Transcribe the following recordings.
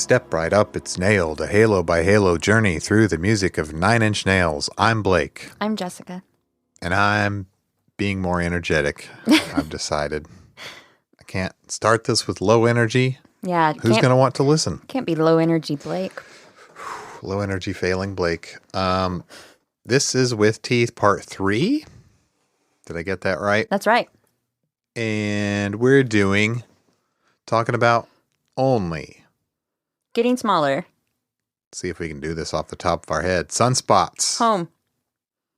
Step right up, it's nailed. A halo by halo journey through the music of Nine Inch Nails. I'm Blake. I'm Jessica. And I'm being more energetic, I've decided. I can't start this with low energy. Yeah. Who's going to want to listen? Can't be low energy, Blake. Low energy failing Blake. This is With Teeth Part 3. Did I get that right? That's right. And we're talking about Only. Getting smaller. See if we can do this off the top of our head. Sunspots. Home.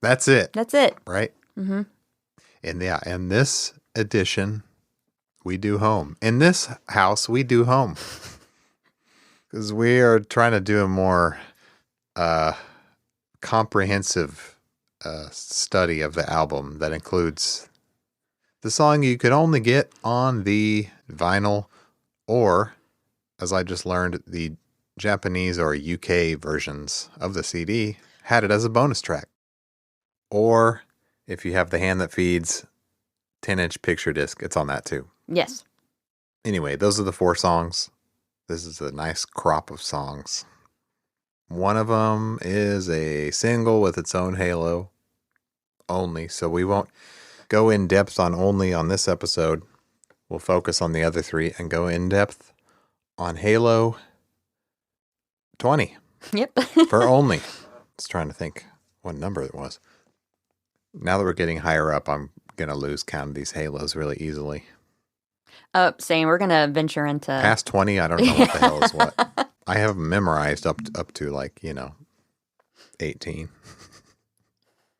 That's it. That's it. Right? Mm-hmm. And yeah, in this edition, we do home. In this house, we do home. Because we are trying to do a more comprehensive study of the album that includes the song you could only get on the vinyl, or, as I just learned, the Japanese or UK versions of the CD had it as a bonus track. Or, if you have the hand that feeds, 10-inch picture disc, it's on that too. Yes. Anyway, those are the 4 songs. This is a nice crop of songs. One of them is a single with its own halo only, so we won't go in depth on Only on this episode. We'll focus on the other 3 and go in depth on Halo 20. Yep. For Only. I was trying to think what number it was. Now that we're getting higher up, I'm going to lose count of these Halos really easily. Saying we're going to venture into... Past 20, I don't know what the hell is what. I have them memorized up to 18.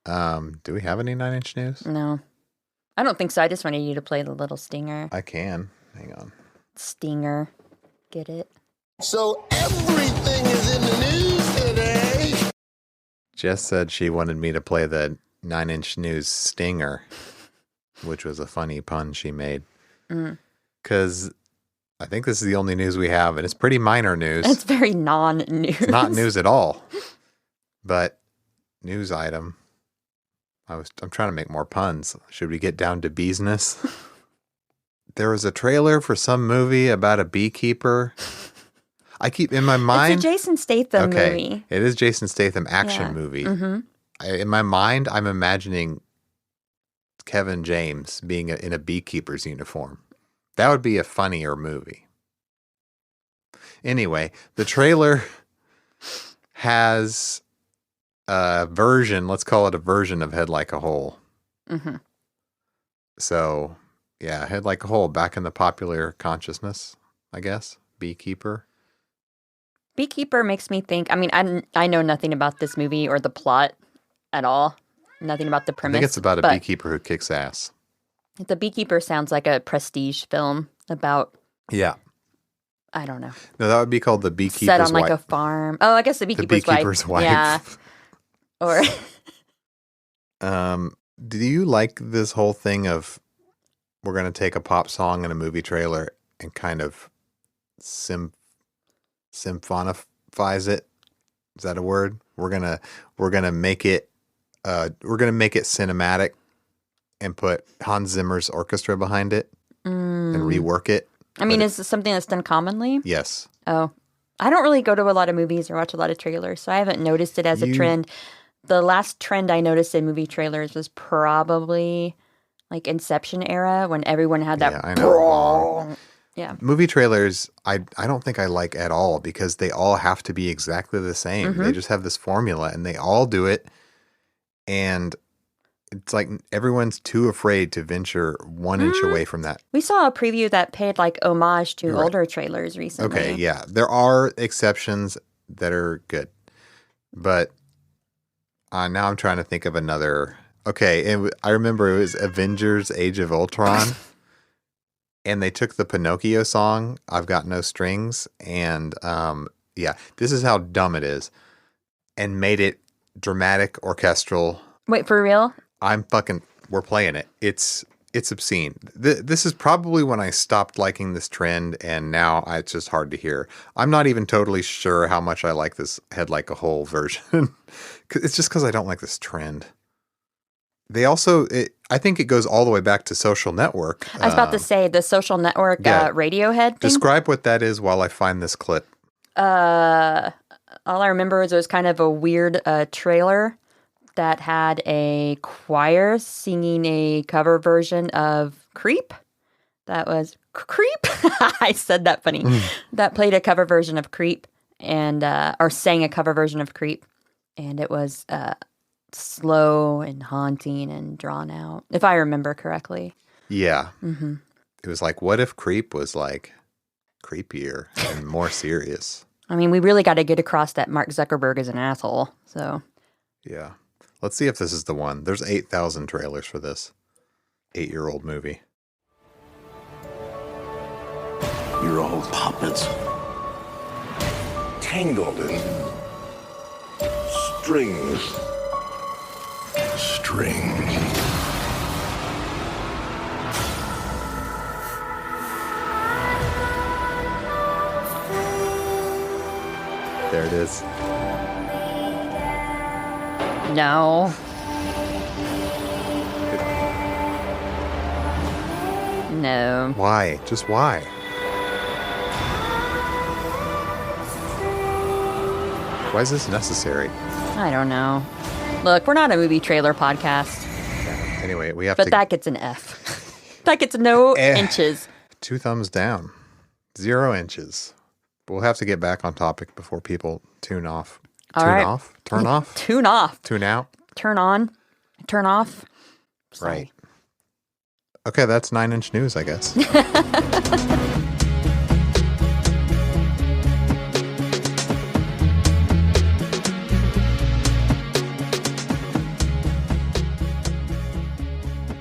Do we have any 9 Inch news? No. I don't think so. I just wanted you to play the little stinger. I can. Hang on. Stinger. Get it? So everything is in the news today. Jess said she wanted me to play the 9 Inch News stinger, which was a funny pun she made. Because I think this is the only news we have, and it's pretty minor news. It's very non-news. It's not news at all. But news item. I'm trying to make more puns. Should we get down to business? There was a trailer for some movie about a beekeeper. I keep in my mind. It's a Jason Statham movie. It is Jason Statham action movie. Mm-hmm. In my mind, I'm imagining Kevin James being in a beekeeper's uniform. That would be a funnier movie. Anyway, the trailer has a version, let's call it a version of Head Like a Hole. Mm-hmm. So, yeah, Head Like a Hole, back in the popular consciousness, I guess. Beekeeper. Beekeeper makes me think, I know nothing about this movie or the plot at all. Nothing about the premise. I think it's about a beekeeper who kicks ass. The Beekeeper sounds like a prestige film about... Yeah. I don't know. No, that would be called The Beekeeper's Set on Wife. a farm. Oh, I guess The Beekeeper's Wife. Yeah. Or... Do you like this whole thing of we're going to take a pop song in a movie trailer and kind of symphonize it? Is that a word? We're going to make it cinematic and put Hans Zimmer's orchestra behind it and rework it. Is this something that's done commonly? Yes. Oh, I don't really go to a lot of movies or watch a lot of trailers, so I haven't noticed it as a trend. The last trend I noticed in movie trailers was probably like Inception era when everyone had that. Yeah, I know. Yeah. Movie trailers, I don't think I like at all because they all have to be exactly the same. Mm-hmm. They just have this formula and they all do it. And it's like everyone's too afraid to venture 1 inch away from that. We saw a preview that paid like homage to older trailers recently. Okay, yeah. There are exceptions that are good. But now I'm trying to think of another. Okay, I remember it was Avengers Age of Ultron. And they took the Pinocchio song, I've Got No Strings. And this is how dumb it is. And made it dramatic, orchestral. Wait, for real? We're playing it. It's obscene. This is probably when I stopped liking this trend, and now it's just hard to hear. I'm not even totally sure how much I like this Head Like a Hole version. It's just because I don't like this trend. They also, I think it goes all the way back to Social Network. I was about to say the Social Network Radiohead thing. Describe what that is while I find this clip. All I remember is it was kind of a weird trailer that had a choir singing a cover version of Creep. That was Creep. I said that funny. That played a cover version of Creep and or sang a cover version of Creep, and it was slow and haunting and drawn out, if I remember correctly. Yeah. Mm-hmm. It was like, what if Creep was like creepier and more serious? I mean, we really got to get across that Mark Zuckerberg is an asshole. So, yeah. Let's see if this is the one. There's 8,000 trailers for this 8-year-old movie. You're all puppets. Tangled in strings. Strings. There it is. no. No. Why? Just why? Why is this necessary? I don't know. Look, we're not a movie trailer podcast, Anyway, we have but to... that gets an F. That gets no inches. 2 thumbs down. 0 inches. But we'll have to get back on topic before people tune off. All Tune right. off? Turn off? Tune off. Tune out? Turn on. Turn off. Sorry. Right. Okay, that's 9-inch news, I guess.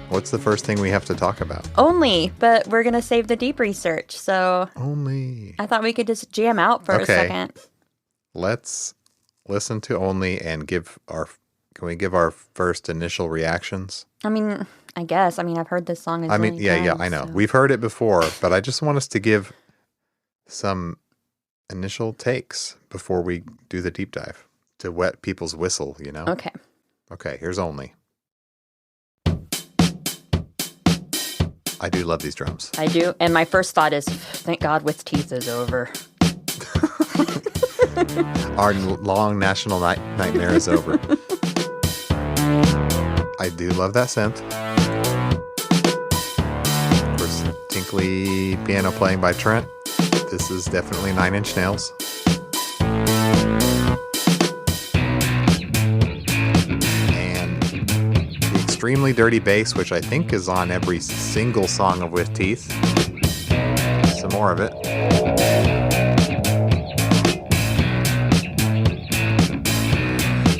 What's the first thing we have to talk about? Only, but we're going to save the deep research. So Only. I thought we could just jam out for a Okay. second. Let's listen to Only and give our... Can we give our first initial reactions? I mean, I guess. I mean, I've heard this song as I mean, many yeah, times, I know. so- We've heard it before, but I just want us to give some initial takes before we do the deep dive to wet people's whistle, you know? Okay. Okay, here's Only. I do love these drums. I do. And my first thought is, thank God With Teeth is over. Our long national nightmare is over. I do love that synth. Of course, tinkly piano playing by Trent. This is definitely 9-inch Nails. And the extremely dirty bass, which I think is on every single song of With Teeth. Some more of it.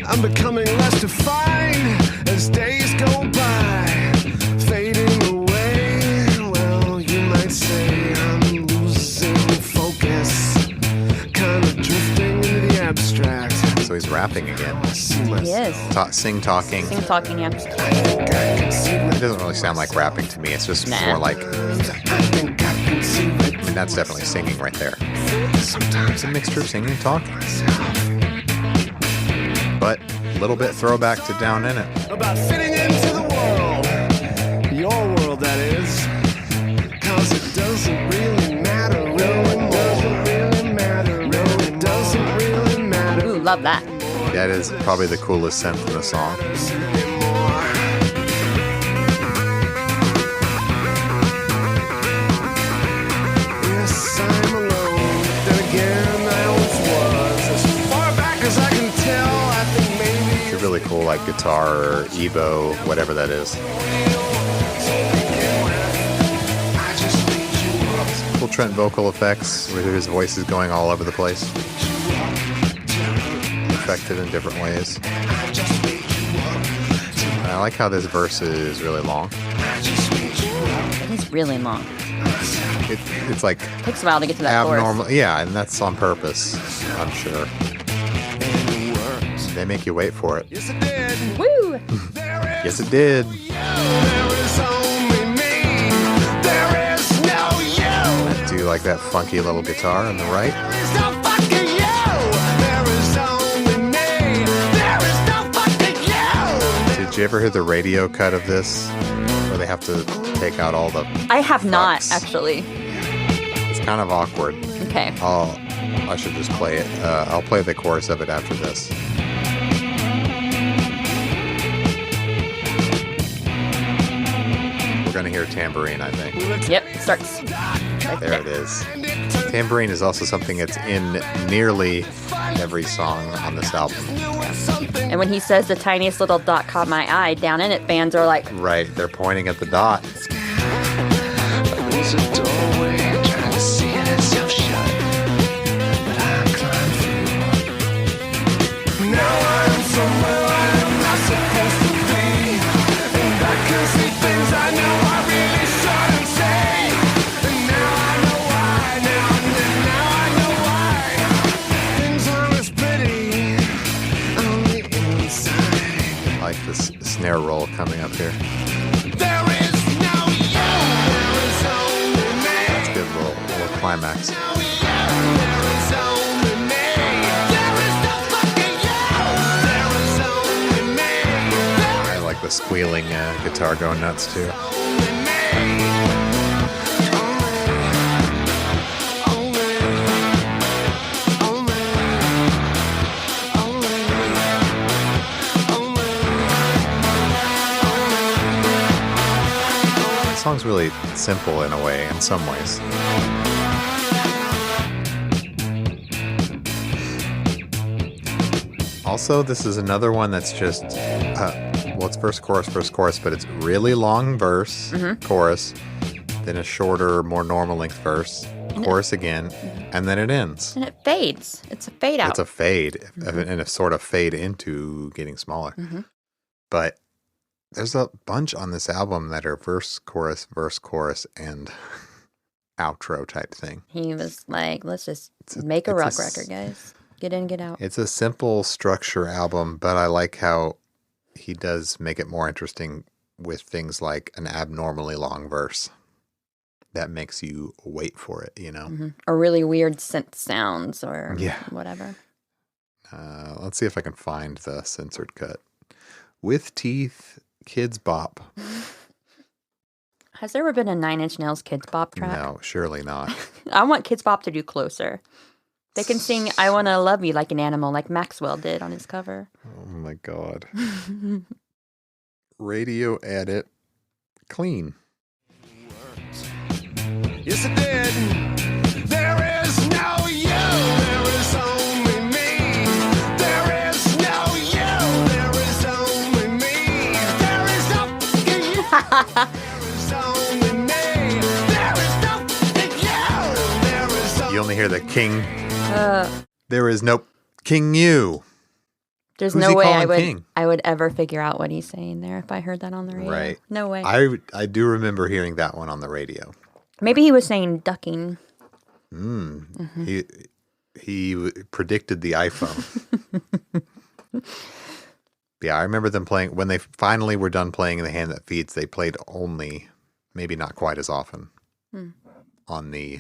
I'm becoming less defined as days go by, fading away. Well, you might say I'm losing focus, kind of drifting into the abstract. So he's rapping again. I see myself. Yes. Sing talking. Sing talking, yeah. I think I can see It right. doesn't really sound like rapping to me. It's just Nah. more like, I think I can see right. I mean, that's definitely singing right there. Sometimes It's a mixture of singing and talking, myself but a little bit throwback to Down in It. about fitting into the world, your world that is, 'cause it doesn't really matter. Really doesn't really matter. Really doesn't really matter. Ooh, love that. That is probably the coolest synth in the song. Anymore. Yes, I'm alone. Then again, I always was. As far back as I can tell, I think maybe It's a really cool, like, guitar or Evo, whatever that is. I just need you up. Cool Trent vocal effects, where his voice is going all over the place. Affected in different ways. I just need you up. And I like how this verse is really long. I just need you up. It is really long. It's like Takes a while to get to that chorus. abnormal. Yeah, and that's on purpose, I'm sure. And it works. They make you wait for it. Yes, it did. Woo! There Yes, is it did. you. There is only me. There is no you. Do you like that funky little guitar on the right? There is no fucking you. There is only me. There is no fucking you. Did you ever hear the radio cut of this? Where they have to take out all the... I have not, Fucks. actually. It's kind of awkward. Okay. Oh, I should just play it. I'll play the chorus of it after this. We're going to hear tambourine, I think. Yep, starts. Right There it is. Tambourine is also something that's in nearly every song on this album. And when he says the tiniest little dot caught my eye, Down In It fans are like, Right, they're pointing at the dot. There's a doorway, trying to see itself shut, but I climb through. Now I'm somewhere I'm not supposed to be, and I can see things I know I really shouldn't say. And now I know why. Now I know why. Things aren't as pretty on the inside. I like this snare roll coming up here. There is no you. There is only me. That's a good little climax. There is only me. There is no fucking you. There is only me. I like the squealing guitar going nuts too. Only me. Only. The song's really simple in a way, in some ways. Also, this is another one that's just, well, it's verse, chorus, but it's really long verse, chorus, then a shorter, more normal length verse, chorus again, and then it ends. and it fades. It's a fade out. It's a fade, and a sort of fade into getting smaller. But there's a bunch on this album that are verse, chorus, and outro type thing. He was like, let's just make a rock record, guys. Get in, get out. It's a simple structure album, but I like how he does make it more interesting with things like an abnormally long verse that makes you wait for it, you know? Or really weird synth sounds or Yeah. whatever. Let's see if I can find the censored cut. With Teeth, Kids Bop. Has there ever been a Nine Inch Nails Kids Bop track? No, surely not. I want Kids Bop to do Closer. They can sing I Wanna Love You Like an Animal like Maxwell did on his cover. Oh my God. Radio edit. Clean. Yes, it did. There is no you. There is only me. There is no you. There is only me. There is no fucking you. There is only me. There is no fucking you. There is only You only hear the king. There is no King You. There's Who's no he way calling king? I would ever figure out what he's saying there if I heard that on the radio. Right. No way. I do remember hearing that one on the radio. Maybe he was saying ducking. He predicted the iPhone. Yeah, I remember them playing when they finally were done playing The Hand That Feeds. They played only, maybe not quite as often, on the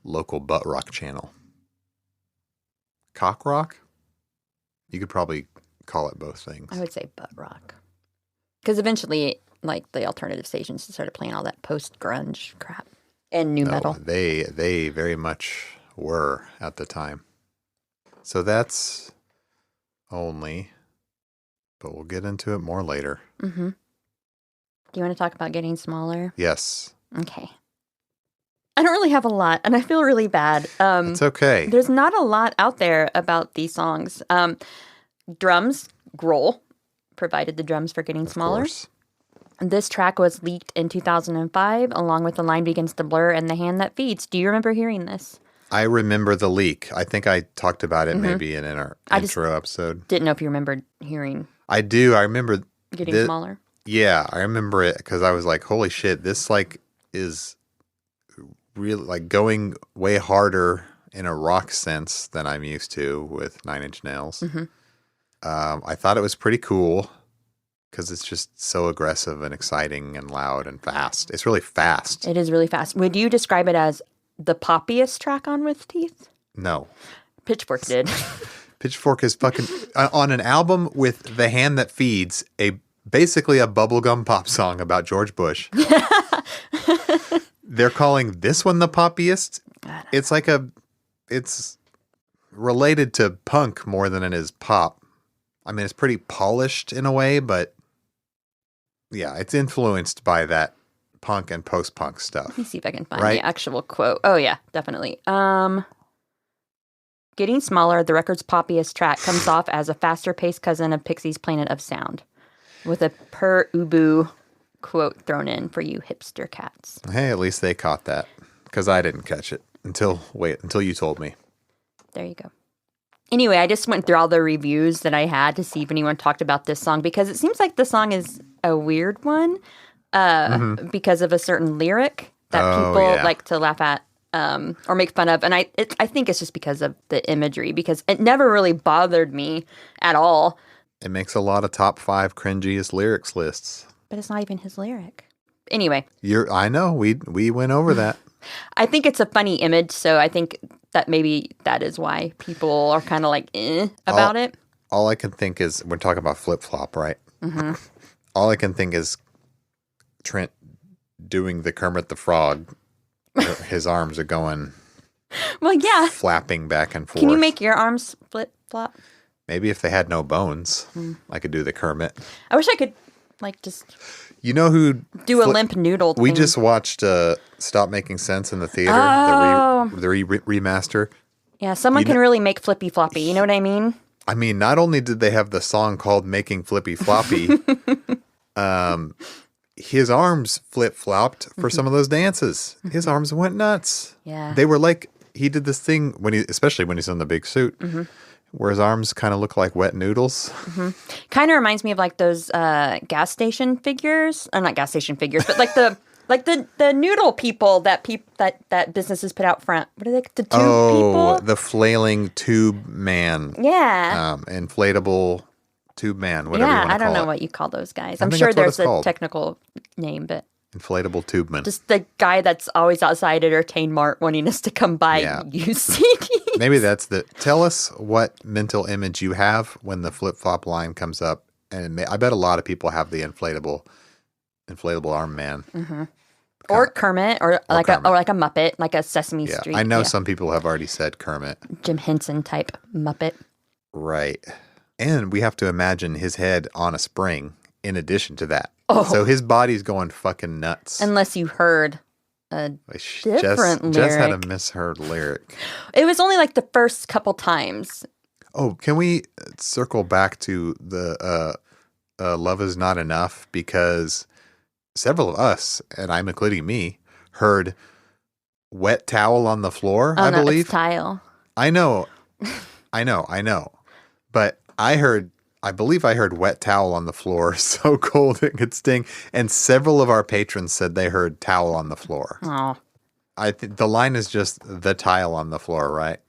local butt rock channel. Cock rock? You could probably call it both things. I would say butt rock. Because eventually, like, the alternative stations started playing all that post-grunge crap and new metal. They very much were at the time. So that's only, but we'll get into it more later. Mm-hmm. Do you want to talk about getting smaller? Yes. Okay. I don't really have a lot, and I feel really bad. It's okay. There's not a lot out there about these songs. Drums, Grohl provided the drums for Getting Of Smaller. course. This track was leaked in 2005, along with The Line Begins to Blur and The Hand That Feeds. Do you remember hearing this? I remember the leak. I think I talked about it maybe in our intro episode. Didn't know if you remembered hearing I do. I remember. Getting Smaller. Yeah, I remember it because I was like, "Holy shit! This like is really like going way harder in a rock sense than I'm used to with Nine Inch Nails." I thought it was pretty cool because it's just so aggressive and exciting and loud and fast. It's really fast. It is really fast. Would you describe it as the poppiest track on With Teeth? No. Pitchfork did. Pitchfork is fucking on an album with The Hand That Feeds, basically a bubblegum pop song about George Bush. They're calling this one the poppiest. It's like it's related to punk more than it is pop. I mean, it's pretty polished in a way, but yeah, it's influenced by that punk and post-punk stuff. Let me see if I can find Right? the actual quote. Oh yeah, definitely. Getting Smaller, the record's poppiest track, comes off as a faster-paced cousin of Pixie's Planet of Sound, with a per ubu quote thrown in for you hipster cats. Hey, at least they caught that, because I didn't catch it until you told me. There you go. Anyway, I just went through all the reviews that I had to see if anyone talked about this song, because it seems like the song is a weird one because of a certain lyric that people yeah. like to laugh at or make fun of. And I think it's just because of the imagery, because it never really bothered me at all. It makes a lot of top 5 cringiest lyrics lists. But it's not even his lyric. Anyway, I know we went over that. I think it's a funny image, so I think that maybe that is why people are kind of like about it. All I can think is we're talking about flip flop, right? Mm-hmm. All I can think is Trent doing the Kermit the Frog. His arms are going Well, yeah. flapping back and forth. Can you make your arms flip flop? Maybe if they had no bones, I could do the Kermit. I wish I could just You know who do a limp noodle thing. We just watched Stop Making Sense in the theater, Oh. the remaster. Yeah, someone can really make flippy floppy. You know what I mean? I mean, not only did they have the song called Making Flippy Floppy, his arms flip-flopped for some of those dances. His arms went nuts. Yeah. They were like, he did this thing, especially when he's in the big suit, where his arms kind of look like wet noodles. Kind of reminds me of like those gas station figures. Not gas station figures, but like the noodle people that businesses put out front. What are they? The tube people? The flailing tube man. Yeah. Inflatable tube man, whatever you want to call it. I don't know what you call those guys. I'm think sure that's what there's it's a called. technical name, but Inflatable tube man. just the guy that's always outside Entertain Mart wanting us to come by Yeah. and use CDs. Maybe that's tell us what mental image you have when the flip-flop line comes up. And I bet a lot of people have the inflatable arm man. Or Kermit, or like Kermit. a Muppet, like a Sesame Yeah, Street. I know some people have already said Kermit. Jim Henson type Muppet. Right. And we have to imagine his head on a spring in addition to that. Oh. So his body's going fucking nuts. Unless you heard a different Jess had a lyric. misheard lyric. It was only like the first couple times. Oh, can we circle back to the Love Is Not Enough? Because several of us, and I'm including me, heard wet towel on the floor, Oh, I no, believe. it's Tile. I know. But I believe I heard wet towel on the floor, so cold it could sting. And several of our patrons said they heard towel on the floor. Oh, I think the line is just the tile on the floor, right?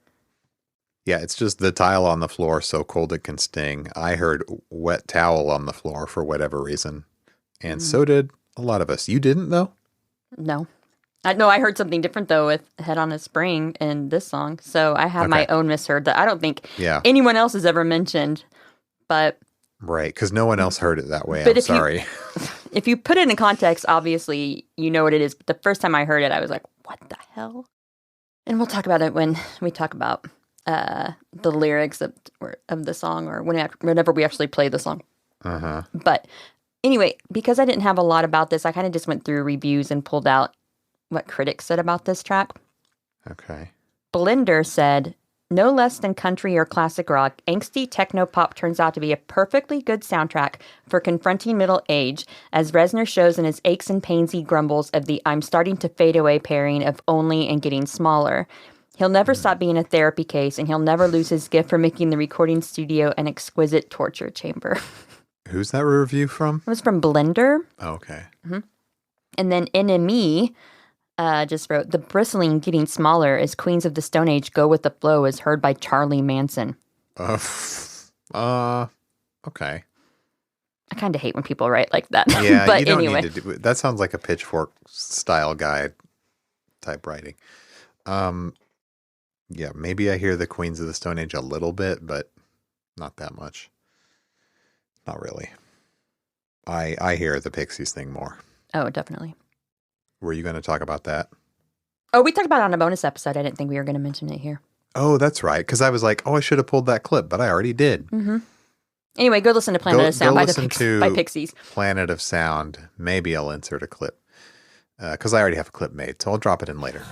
Yeah, it's just the tile on the floor, so cold it can sting. I heard wet towel on the floor for whatever reason. And so did a lot of us. You didn't, though? no. I heard something different, though, with Head on a Spring in this song. So I have my Okay. own misheard that I don't think Yeah. anyone else has ever mentioned. But Right, because no one else heard it that way. But I'm if you- sorry. if you put it in context, obviously you know what it is. But the first time I heard it, I was like, what the hell? And we'll talk about it when we talk about the lyrics of the song, or whenever we actually play the song. Uh-huh. But anyway, because I didn't have a lot about this, I kind of just went through reviews and pulled out what critics said about this track. Okay. Blender said, no less than country or classic rock, angsty techno pop turns out to be a perfectly good soundtrack for confronting middle age, as Reznor shows in his aches and pains he grumbles of the I'm starting to fade away pairing of Only and Getting Smaller. He'll never stop being a therapy case, and he'll never lose his gift for making the recording studio an exquisite torture chamber. Who's that review from? It was from Blender. Oh, okay. And then NME just wrote, the bristling Getting Smaller as Queens of the Stone Age Go With the Flow is heard by Charlie Manson. Okay. I kind of hate when people write like that. Yeah, but you don't anyway. need to do it. That sounds like a pitchfork style guide type writing. Yeah, maybe I hear the Queens of the Stone Age a little bit, but not that much. Not really. I hear the Pixies thing more. Oh, definitely. Were you going to talk about that? Oh, we talked about it on a bonus episode. I didn't think we were going to mention it here. Oh, that's right. Because I was like, oh, I should have pulled that clip, but I already did. Anyway, go listen to Planet of Sound by Pixies. Planet of Sound. Maybe I'll insert a clip. Because I already have a clip made, so I'll drop it in later.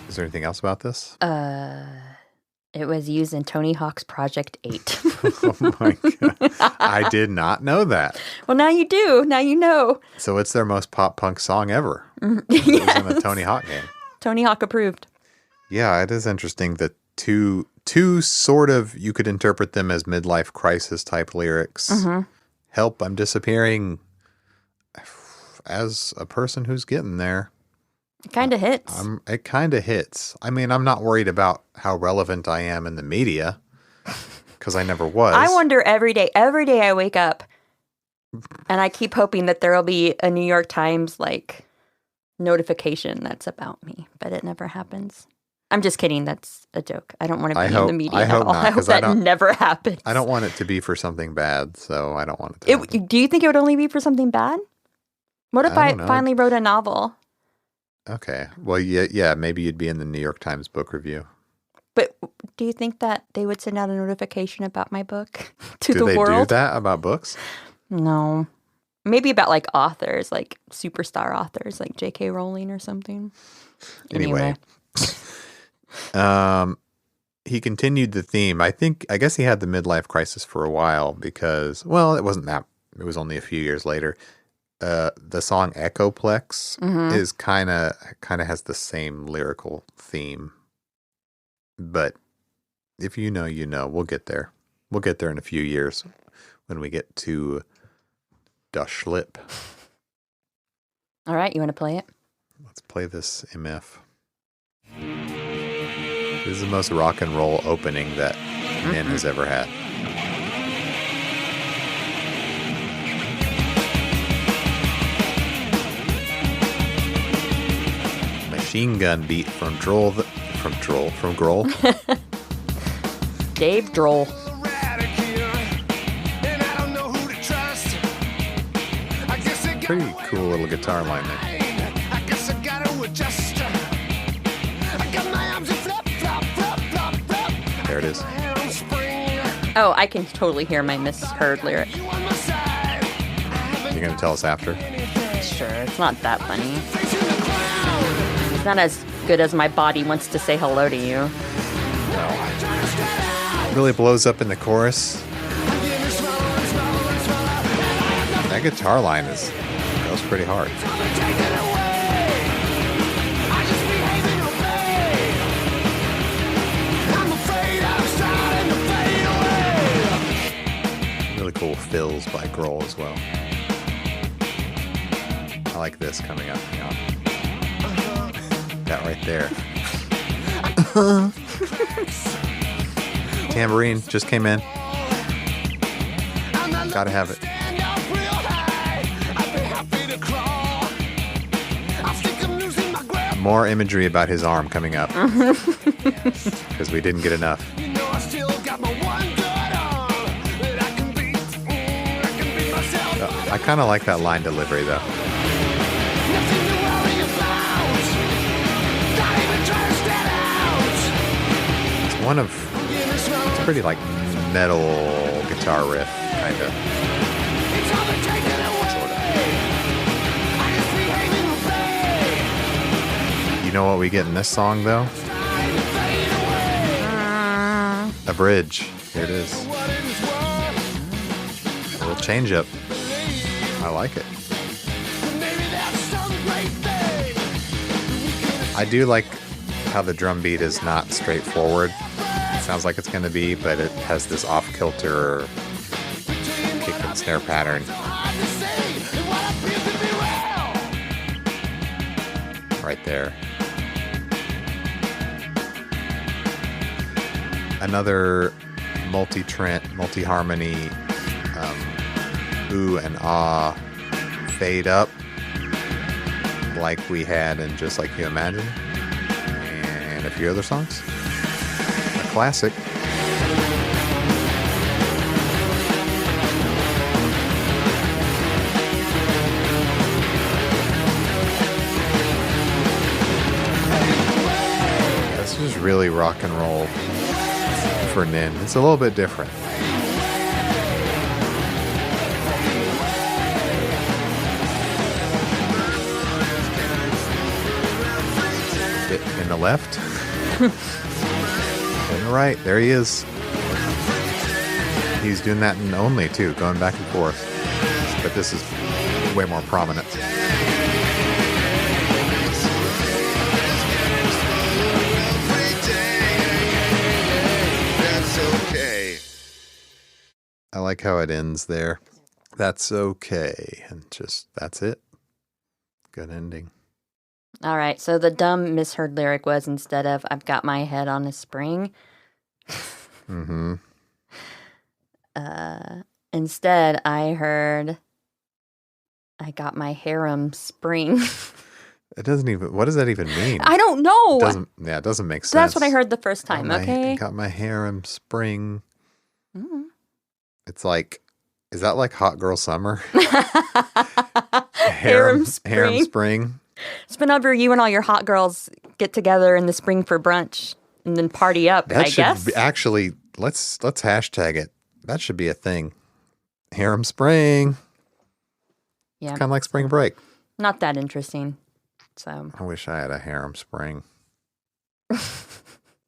Is there anything else about this? It was used in Tony Hawk's Project 8. Oh my God. I did not know that. Well, now you do. Now you know. So it's their most pop punk song ever. It was in a Tony Hawk game. Tony Hawk approved. Yeah, it is interesting that two sort of, you could interpret them as midlife crisis type lyrics. Help, I'm disappearing. As a person who's getting there. It kind of hits. It kind of hits. I mean, I'm not worried about how relevant I am in the media because I never was. I wonder every day I wake up and I keep hoping that there will be a New York Times notification that's about me, but it never happens. I'm just kidding. That's a joke. I don't want to be in the media at all. Not, I hope that never happens. I don't want it to be for something bad, so I don't want it to happen. Do you think it would only be for something bad? What if I finally wrote a novel? Okay. Well, yeah, maybe you'd be in the New York Times book review. But do you think that they would send out a notification about my book to the world? Do they do that about books? No. Maybe about authors, superstar authors like J.K. Rowling or something. Anyway. He continued the theme. I guess he had the midlife crisis for a while because, well, it wasn't that. It was only a few years later. The song Echoplex is kind of has the same lyrical theme, but if you know, you know. We'll get there. We'll get there in a few years when we get to Das Schlip. All right, you want to play it? Let's play this MF. This is the most rock and roll opening that Nin has ever had. Machine gun beat from Grohl. Dave Grohl. Pretty cool little guitar line there. There it is. Oh, I can totally hear my misheard lyric. You're going to tell us after? Sure, it's not that funny. It's not as good as my body wants to say hello to you. It really blows up in the chorus. That guitar line goes pretty hard. Really cool fills by Grohl as well. I like this coming up. You know? That right there. Tambourine just came in. Gotta have it. More imagery about his arm coming up. Because we didn't get enough. I kind of like that line delivery though. It's pretty metal guitar riff, kind of. Sort of. You know what we get in this song, though? A bridge. Here it is. A little change up. I like it. I do like how the drum beat is not straightforward. It sounds like it's going to be, but it has this off-kilter kick and snare pattern. Right there. Another multi-trent, multi-harmony, ooh and ah fade up like we had in Just Like You Imagine. a few other songs. A classic. This is really rock and roll for Nin. It's a little bit different. Bit in the left. In the right. There he is. He's doing that in only too, going back and forth. But this is way more prominent. I like how it ends there. That's okay. And just, that's it. Good ending. All right. So the dumb misheard lyric was, instead of "I've got my head on a spring," Mm-hmm. instead I heard, "I got my harem spring." It doesn't even, what does that even mean? I don't know. It doesn't make sense. That's what I heard the first time. Got Okay. got my harem spring. Mm. It's like, is that like Hot Girl Summer? Harem spring. Harem spring. It's whenever you and all your hot girls get together in the spring for brunch and then party up, That I should guess. be, actually, let's hashtag it. That should be a thing. Harem spring. Yeah. Kind of like spring break. Not that interesting. So I wish I had a harem spring.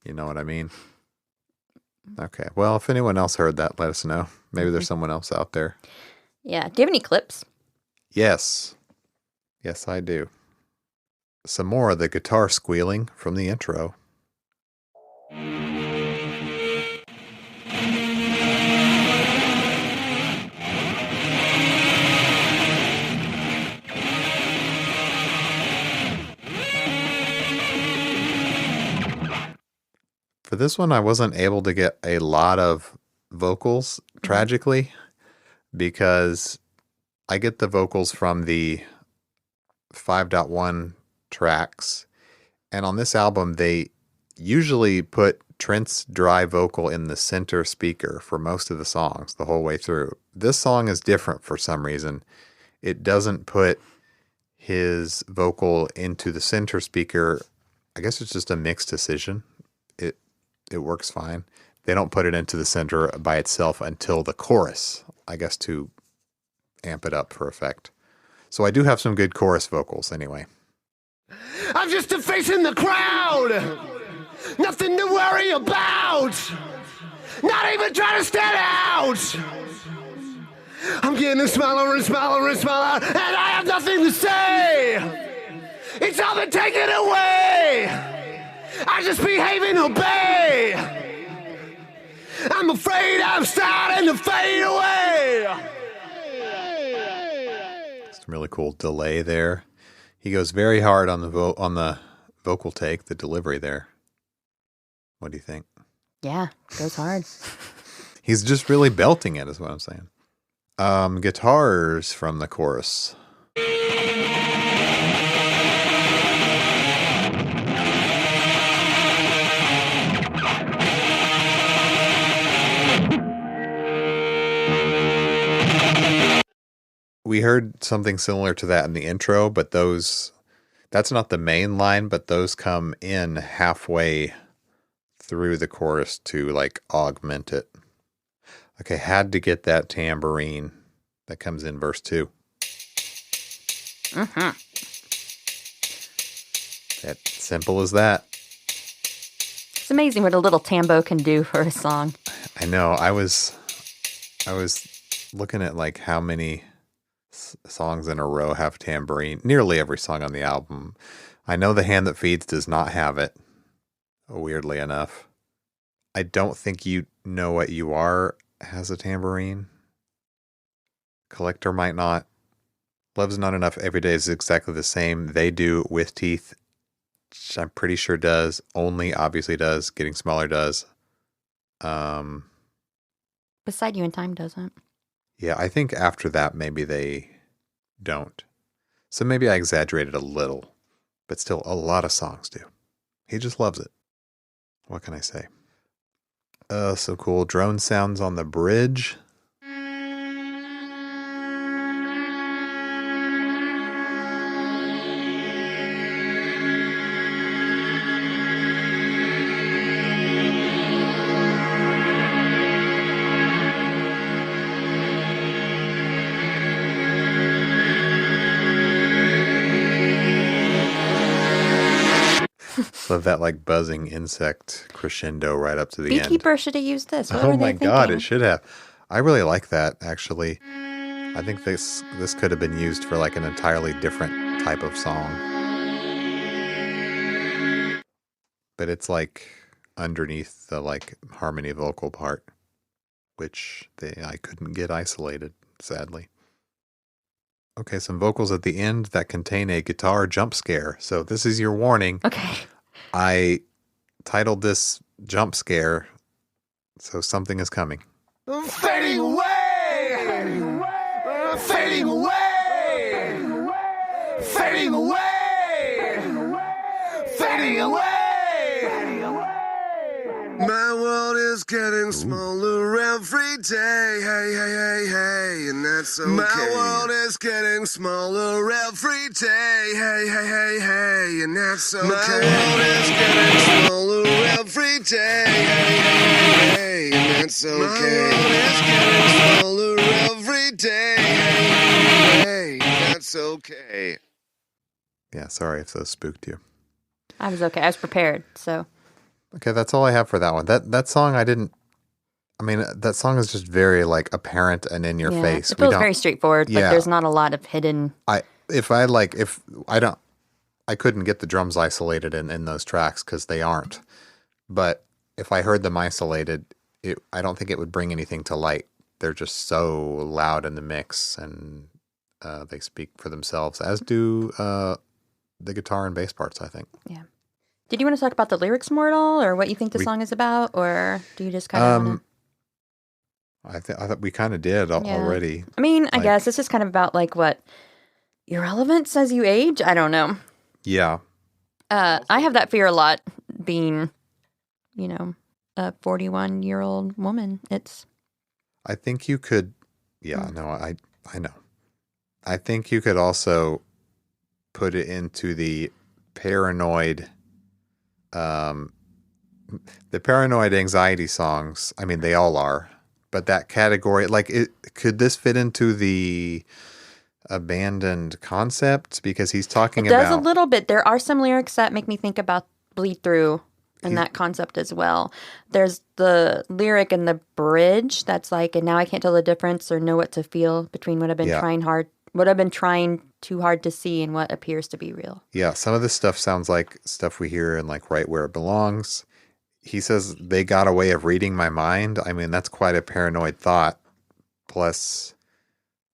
You know what I mean? Okay. Well, if anyone else heard that, let us know. Maybe there's someone else out there. yeah. Do you have any clips? Yes. Yes, I do. Some more of the guitar squealing from the intro. For this one, I wasn't able to get a lot of vocals, tragically, because I get the vocals from the 5.1 tracks. And on this album, they usually put Trent's dry vocal in the center speaker for most of the songs, the whole way through. This song is different for some reason. It doesn't put his vocal into the center speaker. I guess it's just a mixed decision. It works fine. They don't put it into the center by itself until the chorus, I guess, to amp it up for effect. So I do have some good chorus vocals anyway. I'm just a face in the crowd. Nothing to worry about. Not even trying to stand out. I'm getting smaller and smaller and smaller, and I have nothing to say. It's all been taken away. I just behave and obey. I'm afraid I'm starting to fade away. Some really cool delay there. He goes very hard on the vocal take, the delivery there. What do you think? Yeah. Goes hard. He's just really belting it, is what I'm saying. Guitars from the chorus. We heard something similar to that in the intro, but that's not the main line, but those come in halfway through the chorus to like augment it. Okay, had to get that tambourine that comes in verse 2. Mm-hmm. That simple as that. It's amazing what a little tambo can do for a song. I know. I was looking at like how many songs in a row have tambourine. Nearly every song on the album. I know The Hand That Feeds does not have it, weirdly enough. I don't think You Know What You Are has a tambourine. Collector might not. Love's Not Enough Every Day is exactly the same. They Do With Teeth, which I'm pretty sure does. Only obviously does. Getting Smaller does. Beside You in Time doesn't. Yeah, I think after that, maybe they don't. So maybe I exaggerated a little, but still a lot of songs do. He just loves it. what can I say? So cool. Drone sounds on the bridge. Love that like buzzing insect crescendo right up to the end. Beekeeper should have used this. What Oh were my they God, thinking? it should have. I really like that, actually. I think this could have been used for like an entirely different type of song. But it's like underneath the like harmony vocal part, which I couldn't get isolated, sadly. Okay, some vocals at the end that contain a guitar jump scare. So this is your warning. Okay. I titled this Jump Scare, so something is coming. Fading away! Fading away! Fading away! Fading away! My world is getting smaller every day. Hey, hey, hey, hey, and that's okay. My world is getting smaller every day. Hey, hey, hey, hey, and that's okay. My world is getting smaller every day. Hey, hey, hey, and that's okay. My world is getting smaller every day. Hey, hey, hey, that's okay. Yeah, sorry if those spooked you. I was okay. I was prepared. So Okay, that's all I have for that one. That song that song is just very like apparent and in your yeah, face. it feels very straightforward. Yeah. Like there's not a lot of hidden. I couldn't get the drums isolated in those tracks because they aren't. But if I heard them isolated, I don't think it would bring anything to light. They're just so loud in the mix, and they speak for themselves, as do the guitar and bass parts, I think. Yeah. Did you want to talk about the lyrics more at all, or what you think the song is about, or do you just kind of want to? I thought we kind of did already. I mean, I like- guess it's just kind of about like what irrelevance as you age. I don't know. Yeah. I have that fear a lot, being, a 41-year-old woman. I think you could, no, I know. I think you could also put it into the paranoid anxiety songs. I mean, they all are, but that category, like, could this fit into the abandoned concept? Because he's talking It does about a little bit. There are some lyrics that make me think about Bleed Through and that concept as well. There's the lyric in the bridge that's like, and now I can't tell the difference or know what to feel between what I've been trying too hard to see and what appears to be real. Yeah, some of this stuff sounds like stuff we hear in like Right Where It Belongs. He says they got a way of reading my mind. I mean, that's quite a paranoid thought. Plus,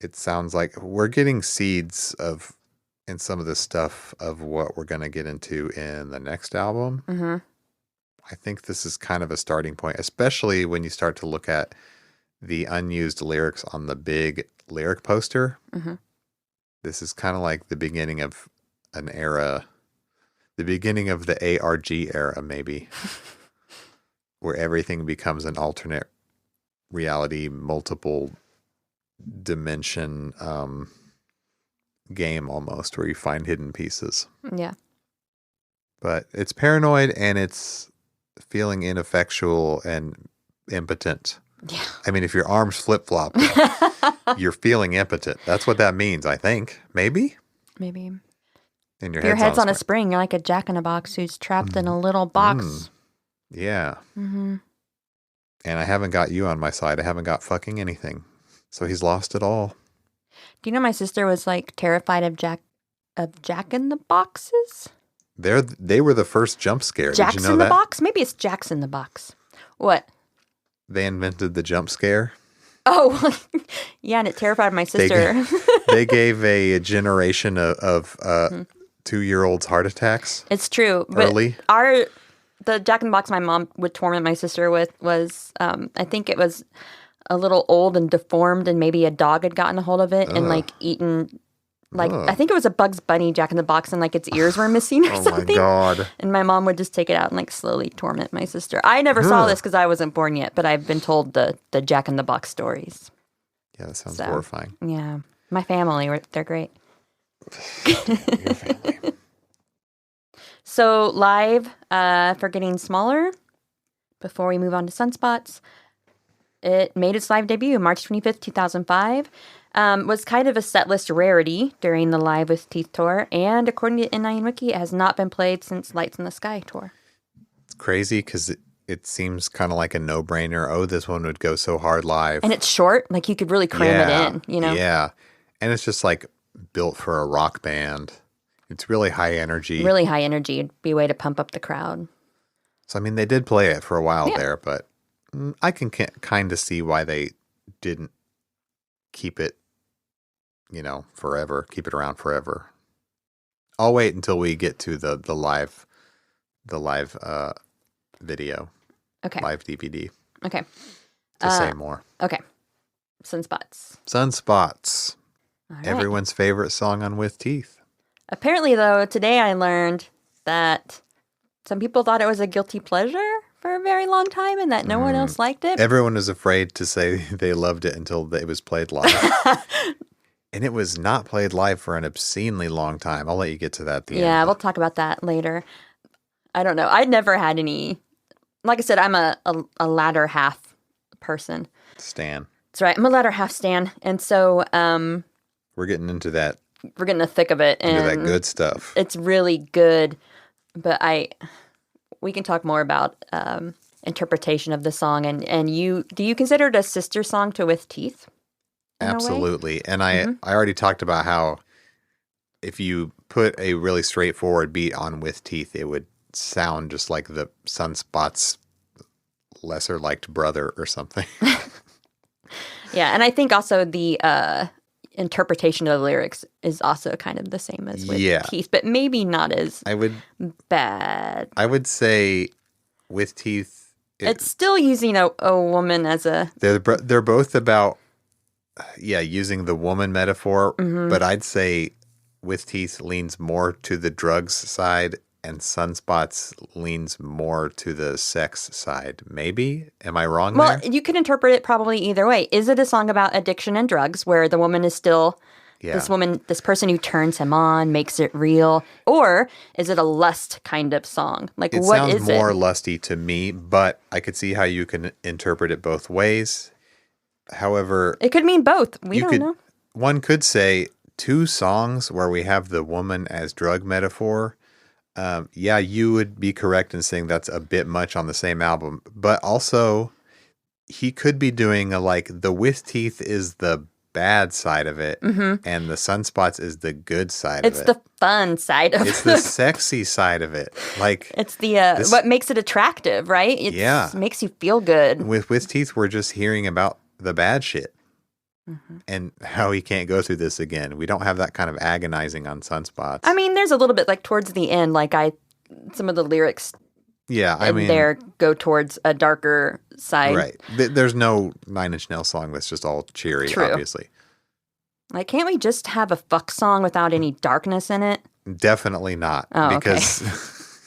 it sounds like we're getting seeds in some of this stuff of what we're going to get into in the next album. Mm-hmm. I think this is kind of a starting point, especially when you start to look at the unused lyrics on the big lyric poster. Mm-hmm. This is kind of like the beginning of an era, the beginning of the ARG era, maybe, where everything becomes an alternate reality, multiple dimension game almost, where you find hidden pieces. Yeah. But it's paranoid and it's feeling ineffectual and impotent. Yeah. I mean, if your arms flip-flop, you're feeling impotent. That's what that means, I think. Maybe? Maybe. And Your head's on a spring. You're like a jack-in-a-box who's trapped in a little box. Yeah. Mm-hmm. And I haven't got you on my side. I haven't got fucking anything. So he's lost it all. Do you know my sister was like terrified of jack-in-the-boxes? They were the first jump scare. Jacks Did you know in the that? box? Maybe it's Jacks in the box. What? They invented the jump scare. Oh, yeah, and it terrified my sister. They gave a generation of 2-year-olds heart attacks. It's true. But Early. The Jack in the Box my mom would torment my sister with was, I think it was a little old and deformed, and maybe a dog had gotten a hold of it and like eaten Like, Ugh. I think it was a Bugs Bunny Jack in the Box, and like its ears were missing or Oh my something. God. And my mom would just take it out and like slowly torment my sister. I never saw Ugh. this because I wasn't born yet, but I've been told the Jack in the Box stories. Yeah, that sounds So. horrifying. Yeah, my family, they're great. Your family. So live for Getting Smaller, before we move on to Sunspots, it made its live debut March 25th, 2005. Was kind of a setlist rarity during the Live with Teeth tour, and according to N9 Wiki, it has not been played since Lights in the Sky tour. It's crazy because it seems kind of like a no-brainer. Oh, this one would go so hard live. And it's short, like you could really cram it in, you know? Yeah. And it's just like built for a rock band. It's really high energy. Really high energy. It'd be a way to pump up the crowd. So, I mean, they did play it for a while Yeah. there, but I can kind of see why they didn't keep it, forever, keep it around forever. I'll wait until we get to the live video, Okay. live DVD Okay. to say more. Okay. Sunspots. Sunspots, All right. everyone's favorite song on With Teeth. Apparently, though, today I learned that some people thought it was a guilty pleasure for a very long time and that no one else liked it. Everyone was afraid to say they loved it until it was played live. And it was not played live for an obscenely long time. I'll let you get to that at the Yeah, end. we'll talk about that later. I don't know. I'd never had any. Like I said, I'm a latter half person. Stan, That's right. I'm a latter half stan. And so we're getting into that we're getting the thick of it. into And that good stuff. it's really good. But we can talk more about interpretation of the song. And do you consider it a sister song to With Teeth? in a way? Absolutely. And I already talked about how if you put a really straightforward beat on With Teeth, it would sound just like the Sunspots lesser liked brother or something. Yeah, and I think also the interpretation of the lyrics is also kind of the same as With Yeah. Teeth, but maybe not as I bad. would say With Teeth It's still using a woman as a they're both about using the woman metaphor, but I'd say With Teeth leans more to the drugs side and Sunspots leans more to the sex side. Maybe? Am I wrong well, there? you could interpret it probably either way. Is it a song about addiction and drugs where the woman is still Yeah. this person who turns him on, makes it real, or is it a lust kind of song? Like It what sounds is more it? lusty to me, but I could see how you can interpret it both ways. However, It could mean both. We you don't could know. one could say two songs where we have the woman as drug metaphor. You would be correct in saying that's a bit much on the same album, but also he could be doing the With Teeth is the bad side of it, and the Sunspots is the good side It's of it. the fun side of It's the sexy side of it. Like It's the what makes it attractive, right? It Yeah. makes you feel good. with Teeth, we're just hearing about the bad shit and how he can't go through this again. We don't have that kind of agonizing on Sunspots. I mean, there's a little bit like towards the end, some of the lyrics yeah, I in mean, there go towards a darker side. right. There's no Nine Inch Nails song that's just all cheery, True. obviously. Like, can't we just have a fuck song without any darkness in it? Definitely not. Oh, okay. Because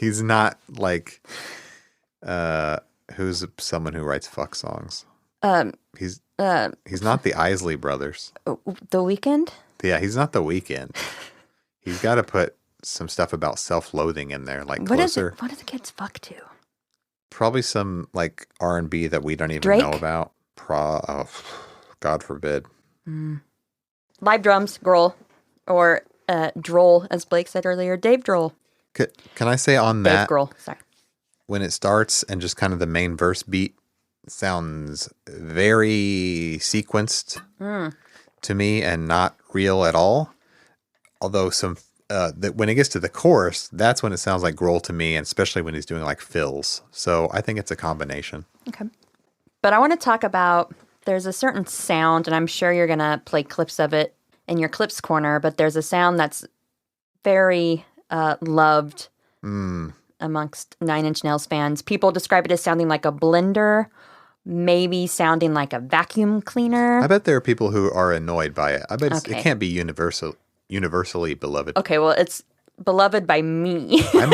he's not who's someone who writes fuck songs? He's not the Isley Brothers. The Weeknd? Yeah, he's not the Weeknd. He's got to put some stuff about self-loathing in there, like What is Closer. it? What do the kids fuck to? Probably some R&B that we don't even Drake? know about. God forbid. Live drums, Grohl, or Droll, as Blake said earlier. Dave Droll. Can I say on Dave that, Grohl. Sorry. when it starts and just kind of the main verse beat sounds very sequenced to me and not real at all. Although when it gets to the chorus, that's when it sounds like Grohl to me, and especially when he's doing like fills. So I think it's a combination. Okay. But I want to talk about, there's a certain sound, and I'm sure you're going to play clips of it in your clips corner, but there's a sound that's very loved amongst Nine Inch Nails fans. People describe it as sounding like a blender, maybe sounding like a vacuum cleaner. I bet there are people who are annoyed by it. I bet it Okay. can't be universally universally beloved. Okay, well, it's beloved by me. I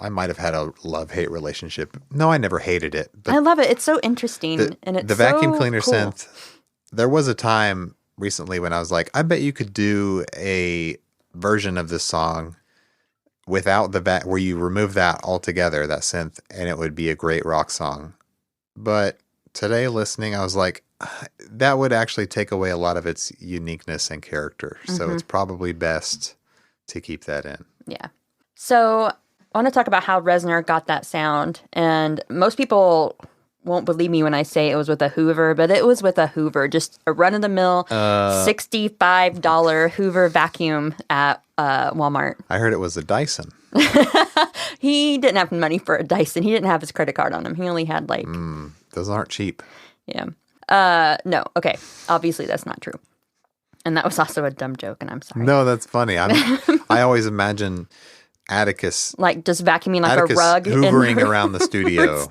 might have had a love-hate relationship. No, I never hated it. I love it. It's so interesting. And it's the vacuum so cleaner cool. synth, there was a time recently when I was like, I bet you could do a version of this song without the where you remove that altogether, that synth, and it would be a great rock song. But today listening, I was like, that would actually take away a lot of its uniqueness and character. So it's probably best to keep that in. Yeah. So I want to talk about how Reznor got that sound. And most people won't believe me when I say it was with a Hoover, but it was with a Hoover, just a run-of-the-mill $65 Hoover vacuum at Walmart. I heard it was a Dyson. He didn't have money for a Dyson. He didn't have his credit card on him. He only had like... Those aren't cheap. Yeah. No. Okay. Obviously, that's not true. And that was also a dumb joke, and I'm sorry. No, that's funny. I always imagine Atticus... Like just vacuuming like Atticus a rug. hoovering around the studio.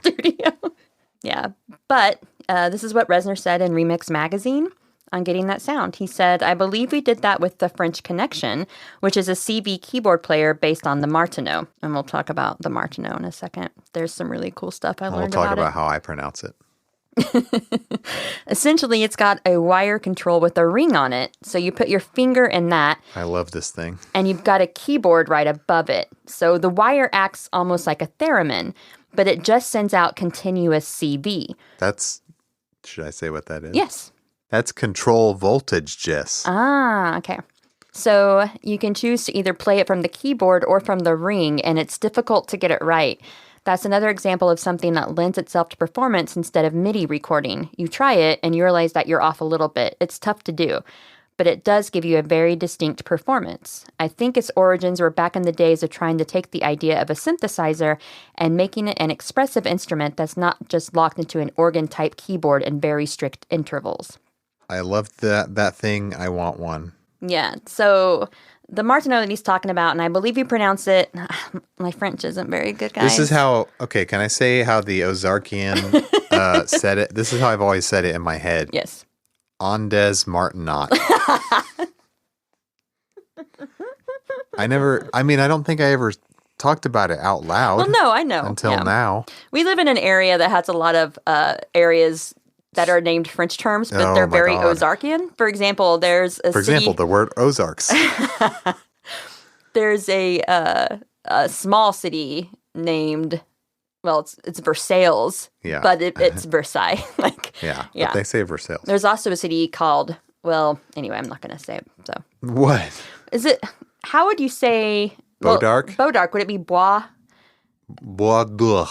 Yeah. But this is what Reznor said in Remix Magazine on getting that sound. He said, I believe we did that with the French Connection, which is a CV keyboard player based on the Martineau. And we'll talk about the Martineau in a second. There's some really cool stuff I learned about it. We'll talk about how I pronounce it. Essentially, it's got a wire control with a ring on it. So you put your finger in that. I love this thing. And you've got a keyboard right above it. So the wire acts almost like a theremin, but it just sends out continuous CV. Should I say what that is? Yes. That's control voltage, Jess. Ah, okay. So you can choose to either play it from the keyboard or from the ring, and it's difficult to get it right. That's another example of something that lends itself to performance instead of MIDI recording. You try it and you realize that you're off a little bit. It's tough to do, but it does give you a very distinct performance. I think its origins were back in the days of trying to take the idea of a synthesizer and making it an expressive instrument that's not just locked into an organ-type keyboard in very strict intervals. I love that thing. I want one. Yeah, so the Martineau that he's talking about, and I believe you pronounce it, my French isn't very good, guys. This is how, okay, can I say how the Ozarkian said it? This is how I've always said it in my head. Yes. Andes Martinot. I don't think I ever talked about it out loud. Well, no, I know. Until now. We live in an area that has a lot of areas that are named French terms, but they're very God. Ozarkian. For example, there's a example, the word Ozarks. There's a small city named, well, it's Versailles, but it's Versailles. Yeah, but they say Versailles. There's also a city called, well, anyway, I'm not going to say it. So what is it? How would you say Beaudark? Beaudark, would it be Bois? Bois d'Or.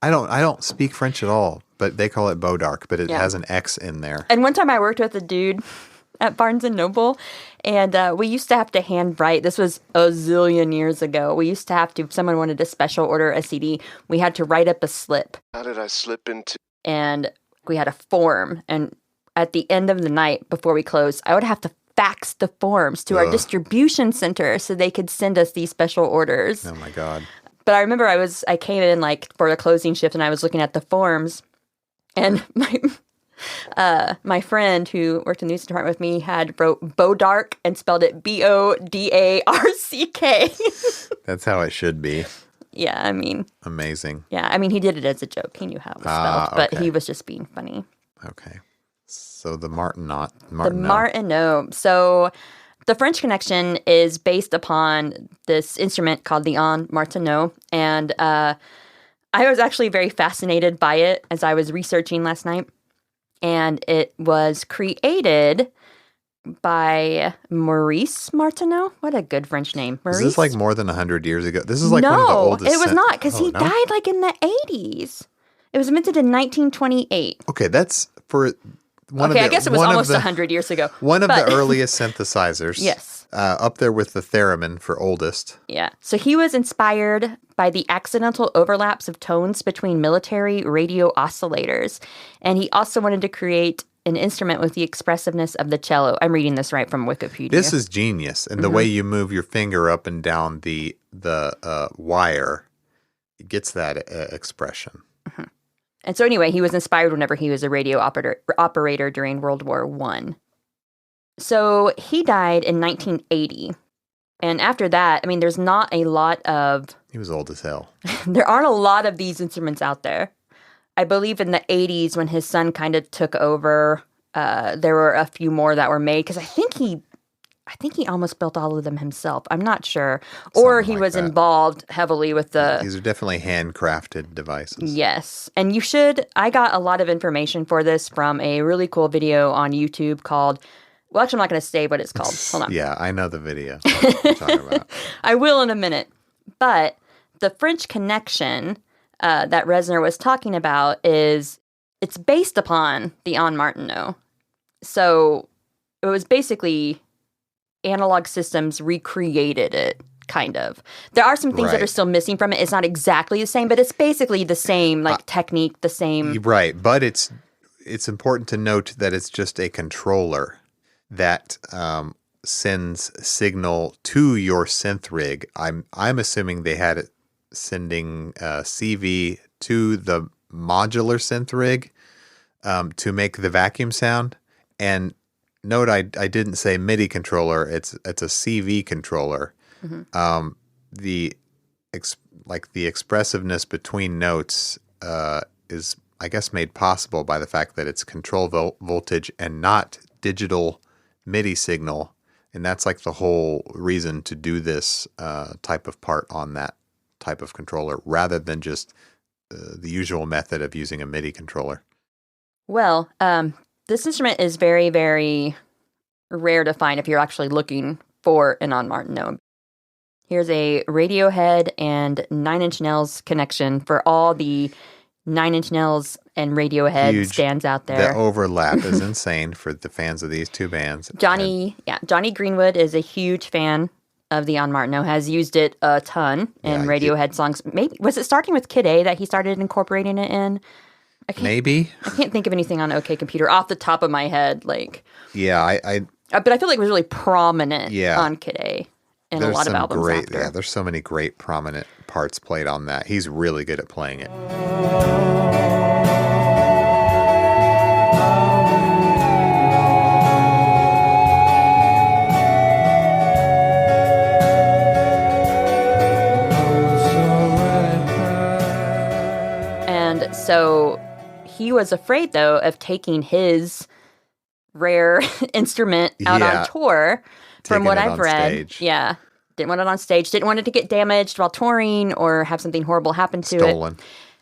I don't speak French at all, but they call it Beaudark, but it has an X in there. And one time I worked with a dude at Barnes & Noble, and we used to have to hand write. This was a zillion years ago. We used to have to, if someone wanted to special order a CD, we had to write up a slip. How did I slip into? And we had a form, and at the end of the night before we closed, I would have to fax the forms to our distribution center so they could send us these special orders. Oh my God. But I remember I came in for the closing shift, and I was looking at the forms, and my friend who worked in the news department with me wrote Beaudark and spelled it Bodarck. That's how it should be. Yeah, I mean. Amazing. Yeah, I mean, he did it as a joke. He knew how it was spelled, but he was just being funny. Okay. So the Martineau. The Martineau. So the French Connection is based upon this instrument called the Martineau, and I was actually very fascinated by it as I was researching last night. And it was created by Maurice Martineau. What a good French name. Maurice? Is this like more than 100 years ago? This is like one of the oldest. No, it was not, because he died like in the 80s. It was invented in 1928. Okay, that's for one of the... I guess it was almost 100 years ago. One of the earliest synthesizers. Yes. Up there with the theremin for oldest. Yeah. So he was inspired by the accidental overlaps of tones between military radio oscillators. And he also wanted to create an instrument with the expressiveness of the cello. I'm reading this right from Wikipedia. This is genius. And the way you move your finger up and down the wire, it gets that expression. Mm-hmm. And so anyway, he was inspired whenever he was a radio operator during World War I. So he died in 1980. And after that, I mean, there's not a lot of... He was old as hell. There aren't a lot of these instruments out there. I believe in the 80s when his son kind of took over, there were a few more that were made because I think he almost built all of them himself. I'm not sure. Or Something he like was that. involved heavily with the... These are definitely handcrafted devices. Yes. And I got a lot of information for this from a really cool video on YouTube called... Well, actually, I'm not going to say what it's called. Hold on. Yeah, I know the video you're talking about. I will in a minute. But the French Connection that Reznor was talking about it's based upon the On Martineau. So it was basically Analog Systems recreated it, kind of. There are some things that are Right. still missing from it. It's not exactly the same, but it's basically the same technique, the same. Right, but it's important to note that it's just a controller that sends signal to your synth rig. I'm assuming they had it sending CV to the modular synth rig to make the vacuum sound. And note, I didn't say MIDI controller. It's a CV controller. Mm-hmm. The expressiveness between notes is, I guess, made possible by the fact that it's control voltage and not digital MIDI signal. And that's like the whole reason to do this type of part on that type of controller rather than just the usual method of using a MIDI controller. Well, this instrument is very, very rare to find if you're actually looking for an On Martineau. Here's a Radiohead and Nine Inch Nails connection for all the Nine Inch Nails and Radiohead Huge. stands out there. The overlap is insane for the fans of these two bands. Johnny Greenwood is a huge fan of the On Martineau, has used it a ton in Yeah, Radiohead songs. Maybe was it starting with Kid A that he started incorporating it in? Maybe. I can't think of anything on OK Computer off the top of my head. Yeah, But I feel like it was really prominent Yeah. on Kid A and a there's lot of some albums great. after. Yeah, there's so many great prominent parts played on that. He's really good at playing it. And so he was afraid, though, of taking his rare instrument out Yeah. on tour. From Taking what it I've on read, stage. yeah, didn't want it on stage. Didn't want it to get damaged while touring or have something horrible happen to it. Stolen.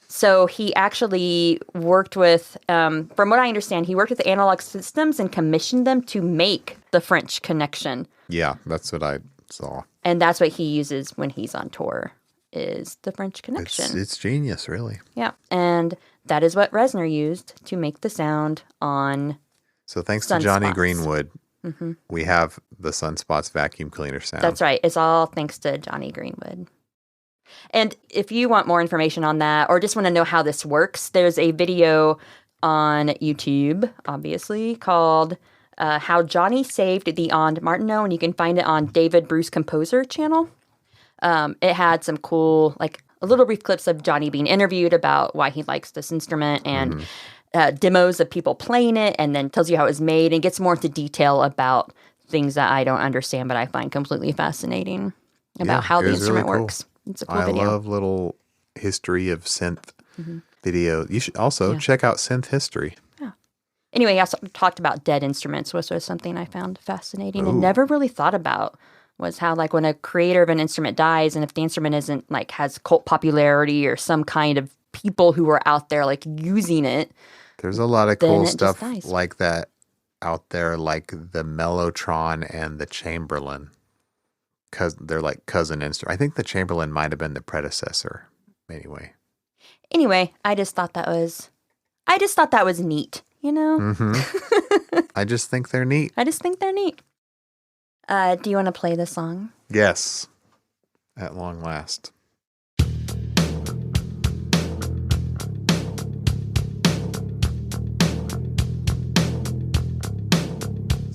So he actually worked with, from what I understand, he worked with Analog Systems and commissioned them to make the French Connection. Yeah, that's what I saw. And that's what he uses when he's on tour, is the French Connection. It's genius, really. Yeah, and that is what Reznor used to make the sound on... So thanks to Johnny Sunspots. Greenwood, we have the Sunspots vacuum cleaner sound. That's right. It's all thanks to Johnny Greenwood. And if you want more information on that or just want to know how this works, there's a video on YouTube, obviously, called How Johnny Saved the On Martineau, and you can find it on David Bruce Composer channel. It had some cool, a little brief clips of Johnny being interviewed about why he likes this instrument and demos of people playing it, and then tells you how it was made and gets more into detail about things that I don't understand, but I find completely fascinating about Yeah, how it the was instrument really cool. works. It's a cool I video. love little history of synth video. You should also check out Synth History. Anyway, I also talked about dead instruments, which was something I found fascinating and never really thought about. Was how when a creator of an instrument dies, and if the instrument isn't has cult popularity or some kind of people who are out there using it. There's a lot of Then cool it just stuff dies. like that out there, like the Mellotron and the Chamberlain. Because they're like cousin instruments. I think the Chamberlain might have been the predecessor. Anyway. I just thought that was neat, you know? Mm-hmm. I just think they're neat. I just think they're neat. Do you want to play the song? Yes. At long last.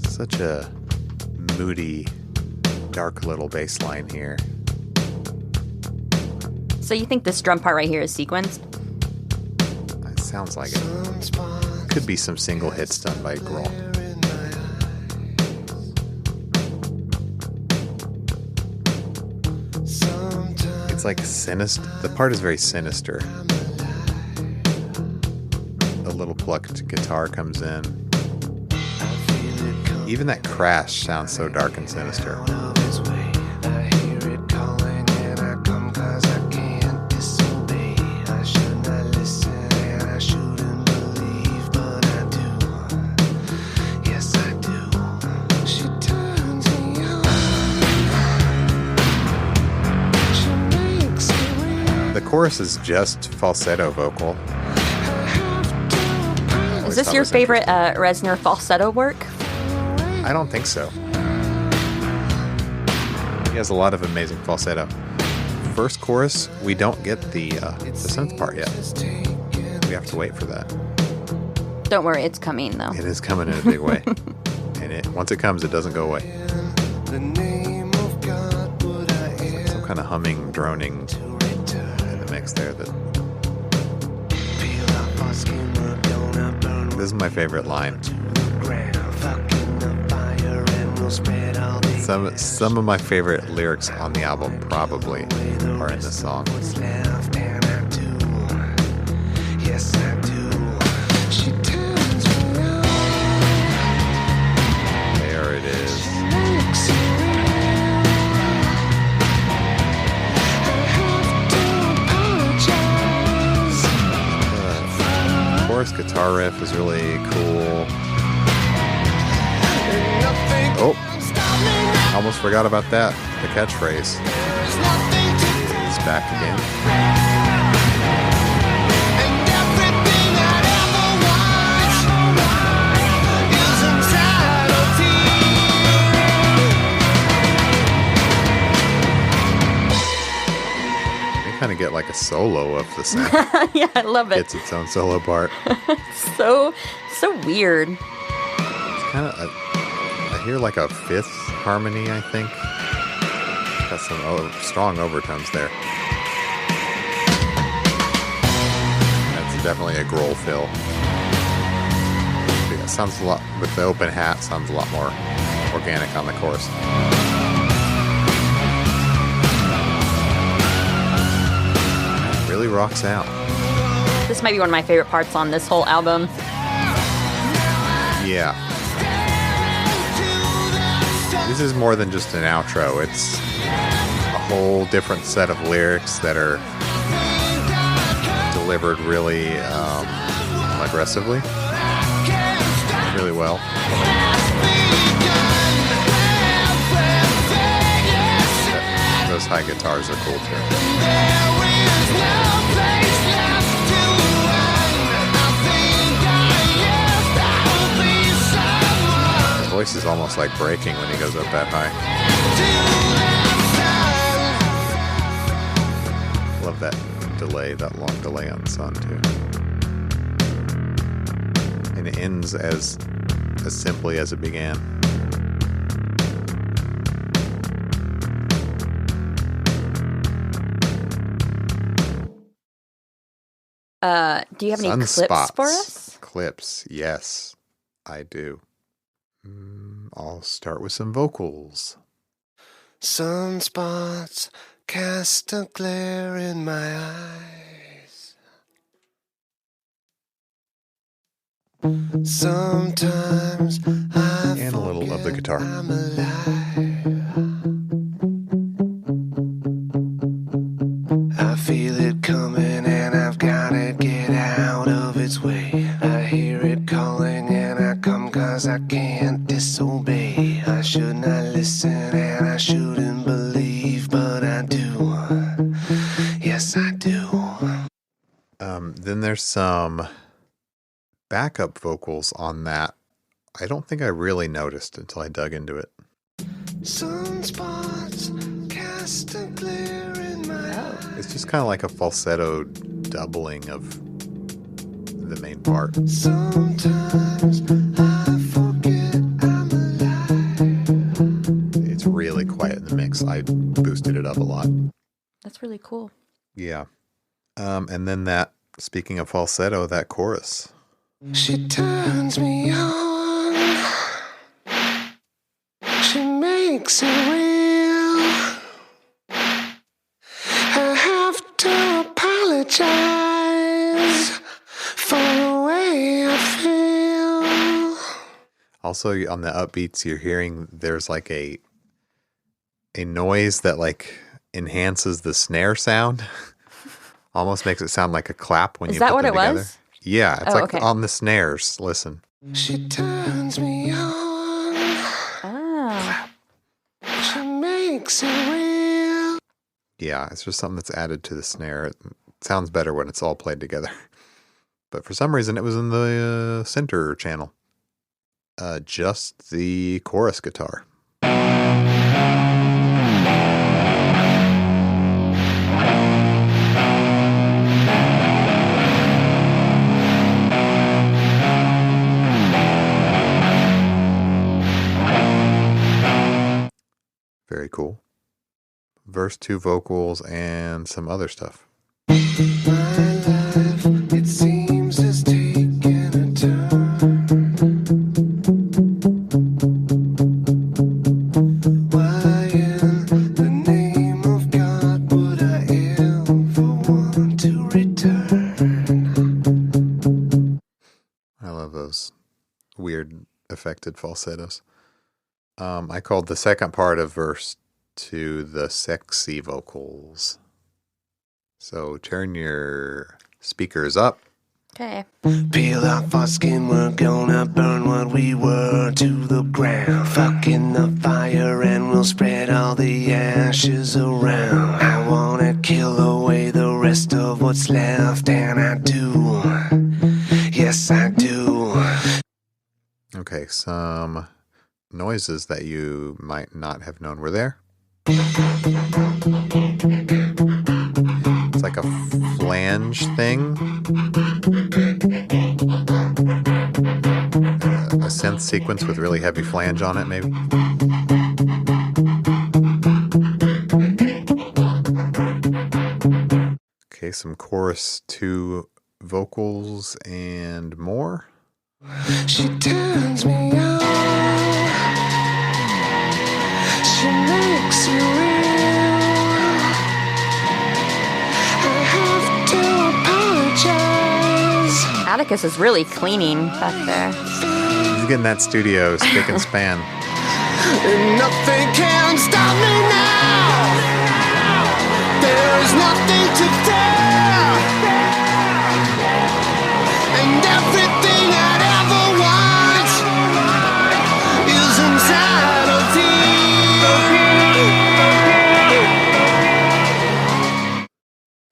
Such a moody, dark little bass line here. So you think this drum part right here is sequenced? It sounds like it. Could be some single hits done by Grohl. like sinister. The part is very sinister. The little plucked guitar comes in. Even that crash sounds so dark and sinister. The chorus is just falsetto vocal. Is this your favorite Reznor falsetto work? I don't think so. He has a lot of amazing falsetto. First chorus, we don't get the synth part yet. We have to wait for that. Don't worry, it's coming though. It is coming in a big way. And once it comes, it doesn't go away. It's like some kind of humming, droning in the mix there. This is my favorite line. Some of my favorite lyrics on the album probably are in this song. There it is. The chorus guitar riff is really cool. Oh, almost forgot about that. The catchphrase. It's back again. You kind of get like a solo of the sound. Yeah, I love it. It's its own solo part. So weird. It's kind of I hear like a fifth harmony, I think. Got some strong overtones there. That's definitely a Grohl fill. Yeah, it sounds a lot, with the open hat, sounds a lot more organic on the chorus. It really rocks out. This might be one of my favorite parts on this whole album. Yeah. This is more than just an outro. It's a whole different set of lyrics that are delivered really aggressively. Really well. Those high guitars are cool too. His voice is almost like breaking when he goes up that high. Love that delay, that long delay on Sun too. And it ends as simply as it began. Do you have any clips for us? Clips, yes, I do. I'll start with some vocals. Sunspots cast a glare in my eyes. Sometimes I And a little of the guitar. I'm alive. I feel it coming and I've gotta get out of its way. I hear it calling and I come 'cause I can't disobey. I should not listen and I shouldn't believe, but I do. Yes, I do. Then there's some backup vocals on that. I don't think I really noticed until I dug into it. Sunspots cast a glare in my eyes. It's just kind of like a falsetto doubling of the main part. Sometimes I forget I'm alive. It's really quiet in the mix. I boosted it up a lot. That's really cool. Yeah. And then that, speaking of falsetto, that chorus. She turns me on. She makes it real. I Also, on the upbeats, you're hearing there's like a noise that like enhances the snare sound. Almost makes it sound like a clap when Is you that put what them it together. was? Yeah, it's Oh, like okay. on the snares. Listen. She turns me on. Oh. She makes it real. Yeah, it's just something that's added to the snare. It sounds better when it's all played together. But for some reason, it was in the center channel. Just the chorus guitar. Very cool. Verse, 2 vocals, and some other stuff. My life, it seems, has taken a turn. Why in the name of God would I ever want to return? I love those weird affected falsettos. I called the second part of verse 2 the sexy vocals. So turn your speakers up. Okay. Peel off our skin, we're gonna burn what we were to the ground. Fucking the fire and we'll spread all the ashes around. I wanna kill away the rest of what's left, and I do. Yes, I do. Okay, some noises that you might not have known were there. It's like a flange thing. A synth sequence with really heavy flange on it, maybe. Okay, some chorus 2 vocals and more. She turns me on. She makes it real. I have to apologize. Atticus is really cleaning back there. He's getting that studio spick and span. And nothing can stop me now. There is nothing to fear. And everything I'd ever want is inside of you.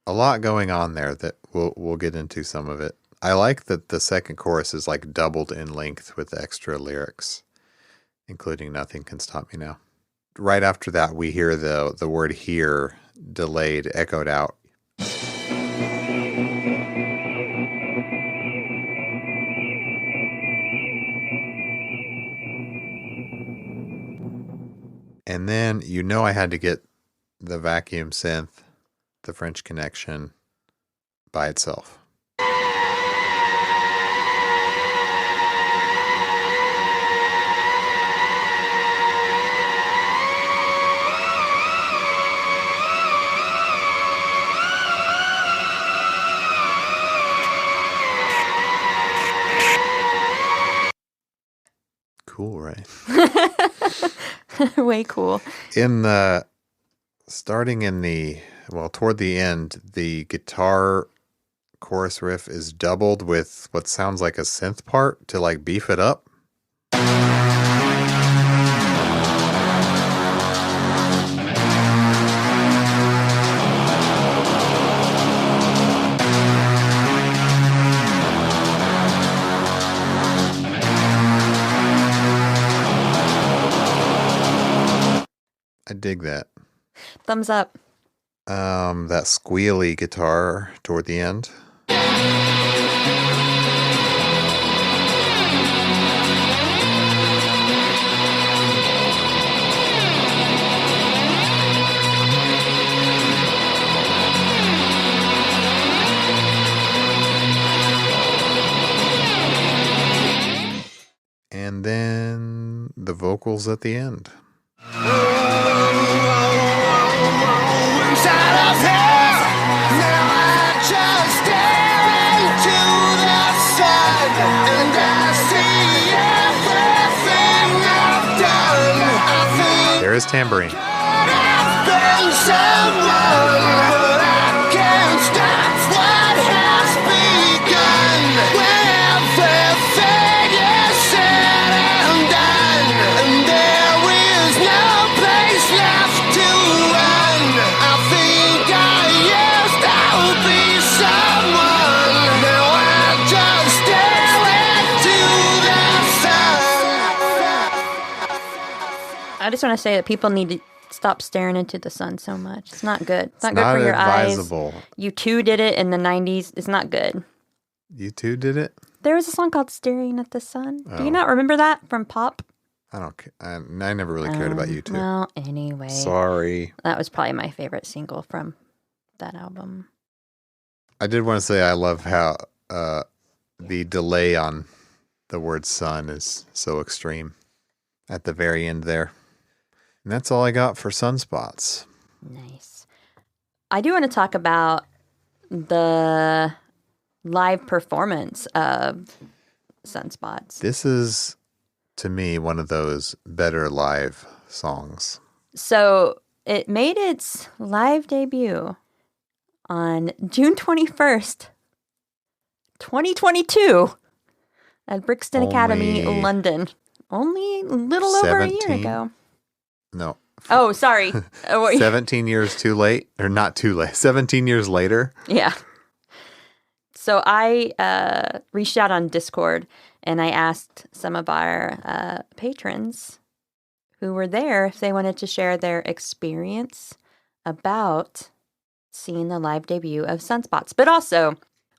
A lot going on there that we'll get into some of it. I like that the second chorus is like doubled in length with extra lyrics, including Nothing Can Stop Me Now. Right after that, we hear the word here delayed, echoed out. And then I had to get the vacuum synth, the French Connection, by itself. Cool, right? Way cool. Toward the end, the guitar chorus riff is doubled with what sounds like a synth part to like beef it up. I dig that. Thumbs up. That squealy guitar toward the end. And then the vocals at the end. Inside of here, now I just stare into the sun, and I see everything is Tambourine. Been someone, but I can't stop what has begun. When everything is said and done, and there is no place left to run, I think I used to be someone. Now I just stare into the sun. I just want to say that people need to stop staring into the sun so much. It's not good. It's not good not for your advisable. eyes. U2 did it in the 90s. It's not good. You two did it? There was a song called Staring at the Sun. Do Oh. you not remember that from Pop? I don't care. I never really cared about you two. Well, anyway. Sorry. That was probably my favorite single from that album. I did want to say I love how the delay on the word sun is so extreme at the very end there. And that's all I got for sunspots. Nice. I do want to talk about the live performance of Sunspots. This is, to me, one of those better live songs. So it made its live debut on June 21st, 2022 at Brixton Academy, Only London. Only a little over a year 17? ago. No. Oh, sorry. 17 years too late, or not too late, 17 years later. Yeah. So I reached out on Discord and I asked some of our patrons who were there if they wanted to share their experience about seeing the live debut of Sunspots. But also,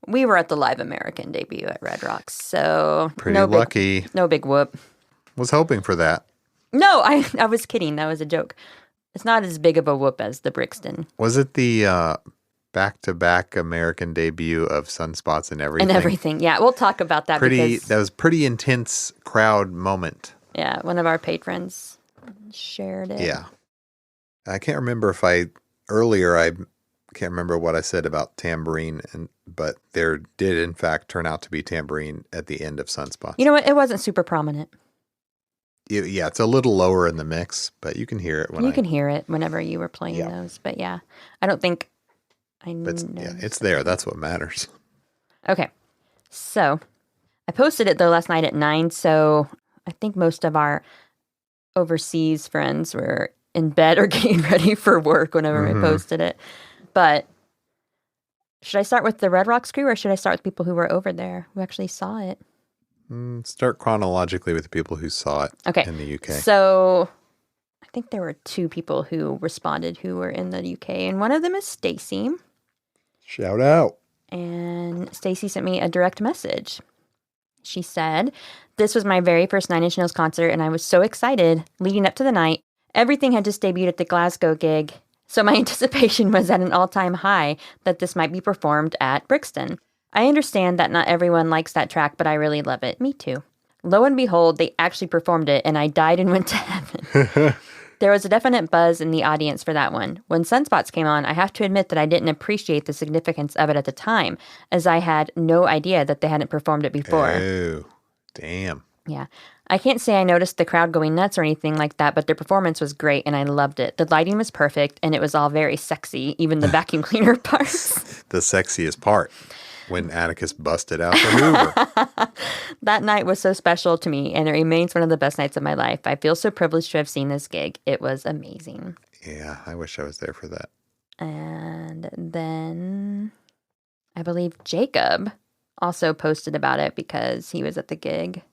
we were at the live American debut at Red Rocks, so Pretty lucky. No big whoop. Was hoping for that. No, I was kidding. That was a joke. It's not as big of a whoop as the Brixton. Was it the back-to-back American debut of Sunspots and Everything? And everything. Yeah, we'll talk about that. Because, That was pretty intense crowd moment. yeah, one of our patrons shared it. Yeah. I can't remember if I can't remember what I said about Tambourine, but there did in fact turn out to be Tambourine at the end of Sunspots. You know what? It wasn't super prominent. Yeah, it's a little lower in the mix, but you can hear it when You can hear it whenever you were playing those. But yeah, I don't think I know. yeah, it's there. That's what matters. Okay. So I posted it though last night at 9. So I think most of our overseas friends were in bed or getting ready for work whenever I posted it. But should I start with the Red Rocks crew or should I start with people who were over there who actually saw it? Start chronologically with the people who saw it in the UK. So I think there were 2 people who responded who were in the UK, and one of them is Stacy. Shout out. And Stacy sent me a direct message. She said, "This was my very first Nine Inch Nails concert, and I was so excited leading up to the night. Everything had just debuted at the Glasgow gig, so my anticipation was at an all-time high that this might be performed at Brixton. I understand that not everyone likes that track, but I really love it. Me too. Lo and behold, they actually performed it, and I died and went to heaven." There was a definite buzz in the audience for that one. When Sunspots came on, I have to admit that I didn't appreciate the significance of it at the time, as I had no idea that they hadn't performed it before. Oh, damn. Yeah. I can't say I noticed the crowd going nuts or anything like that, but their performance was great and I loved it. The lighting was perfect and it was all very sexy, even the vacuum cleaner parts. The sexiest part. When Atticus busted out the Hoover. That night was so special to me, and it remains one of the best nights of my life. I feel so privileged to have seen this gig. It was amazing. Yeah, I wish I was there for that. And then I believe Jacob also posted about it because he was at the gig.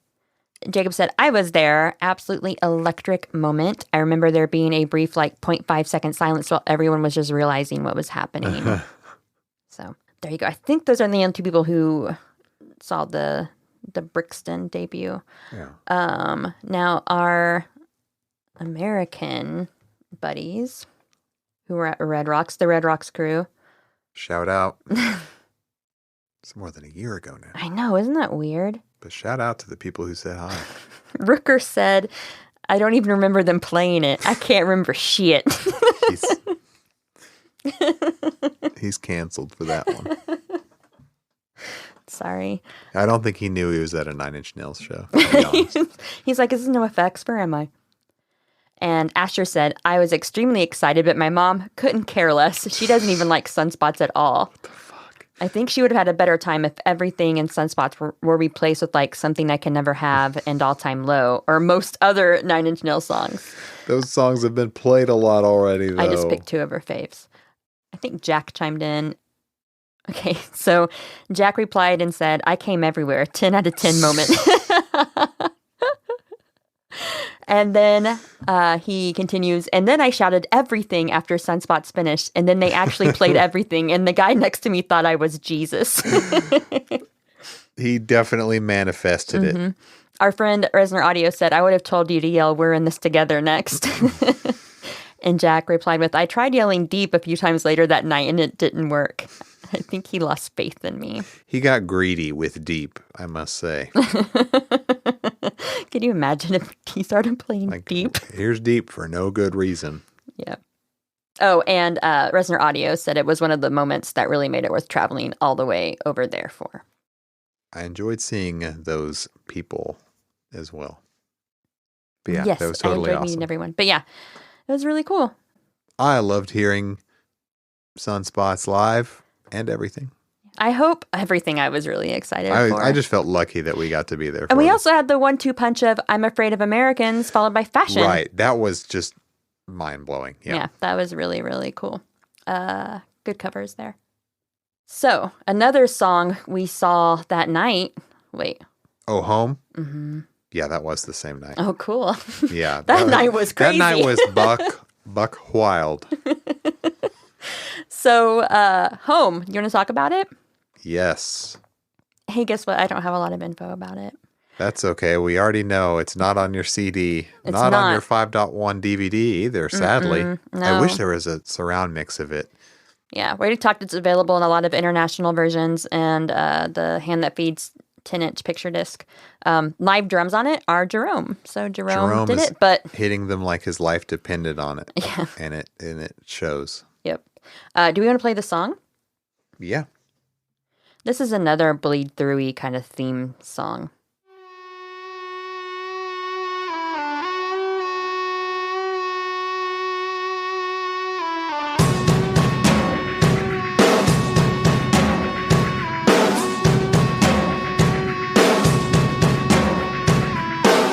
Jacob said, "I was there. Absolutely electric moment. I remember there being a brief, 0.5 second silence while everyone was just realizing what was happening." So there you go. I think those are the only 2 people who saw the Brixton debut. Yeah. Now our American buddies who were at Red Rocks, the Red Rocks crew. Shout out. It's more than a year ago now. I know, isn't that weird? But shout out to the people who said hi. Rooker said, "I don't even remember them playing it. I can't remember shit." He's canceled for that one. Sorry. I don't think he knew he was at a Nine Inch Nails show. To be honest. He's like, "This is no effects. Where am I?" And Asher said, I was extremely excited, but my mom couldn't care less. She doesn't even like Sunspots at all. What the fuck? I think she would have had a better time if everything in Sunspots were replaced with like Something I Can Never Have and All Time Low or most other Nine Inch Nails songs. Those songs have been played a lot already, though. I just picked 2 of her faves. I think Jack chimed in. Okay, so Jack replied and said, I came everywhere. 10 out of 10 moment. And then he continues, and then I shouted everything after Sunspots finished, and then they actually played everything, and the guy next to me thought I was Jesus. He definitely manifested it. Our friend Resner Audio said, I would have told you to yell, we're in this together next. And Jack replied with, I tried yelling deep a few times later that night, and it didn't work. I think he lost faith in me. He got greedy with deep, I must say. Can you imagine if he started playing Like, deep? Here's deep for no good reason. Yeah. Oh, and Resner Audio said it was one of the moments that really made it worth traveling all the way over there for. I enjoyed seeing those people as well. But yeah, Yes, that was totally I enjoyed awesome. meeting everyone. But yeah, it was really cool. I loved hearing Sunspots live and everything. I hope everything I was really excited for. I just felt lucky that we got to be there. And we also had the 1-2 punch of I'm Afraid of Americans followed by Fashion. Right. That was just mind-blowing. Yeah. That was really, really cool. Good covers there. So, another song we saw that night. Wait. Oh, Home? Mm-hmm. Yeah, that was the same night. Oh, cool. Yeah. That night was crazy. That night was buck wild. So, Home, you want to talk about it? Yes. Hey, guess what? I don't have a lot of info about it. That's okay. We already know it's not on your CD. It's not on your not. 5.1 DVD either, sadly. No. I wish there was a surround mix of it. Yeah, we already talked. It's available in a lot of international versions and the Hand That Feeds 10-inch picture disc. Live drums on it are Jerome. So Jerome did is it, but hitting them like his life depended on it. Yeah. And it shows. Yep. Do we want to play the song? Yeah. This is another bleed through-y kind of theme song.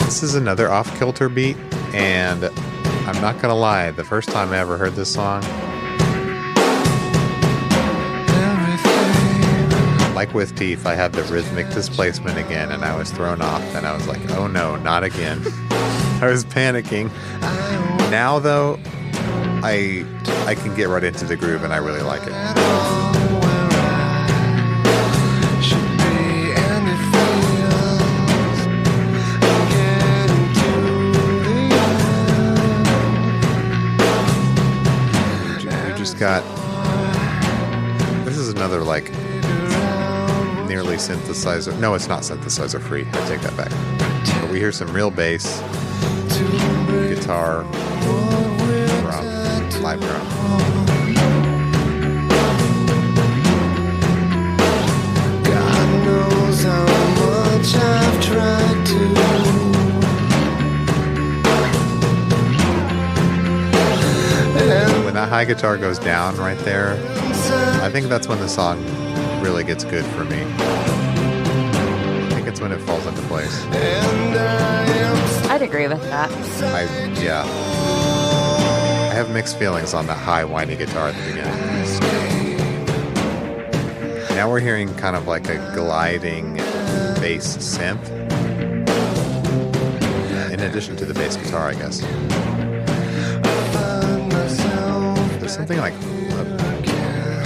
This is another off-kilter beat, and I'm not going to lie, the first time I ever heard this song, like with Teeth, I had the rhythmic displacement again, and I was thrown off, and I was like, oh no, not again. I was panicking. Now, though, I can get right into the groove, and I really like it. This is another like nearly synthesizer. No, it's not synthesizer free. I take that back. But we hear some real bass, guitar, drum, live drum. God knows how much I've tried to. When that high guitar goes down right there, I think that's when the song really gets good for me. I think it's when it falls into place. I'd agree with that. Yeah. I have mixed feelings on that high whiny guitar at the beginning. Now we're hearing kind of like a gliding bass synth. In addition to the bass guitar, I guess. There's something like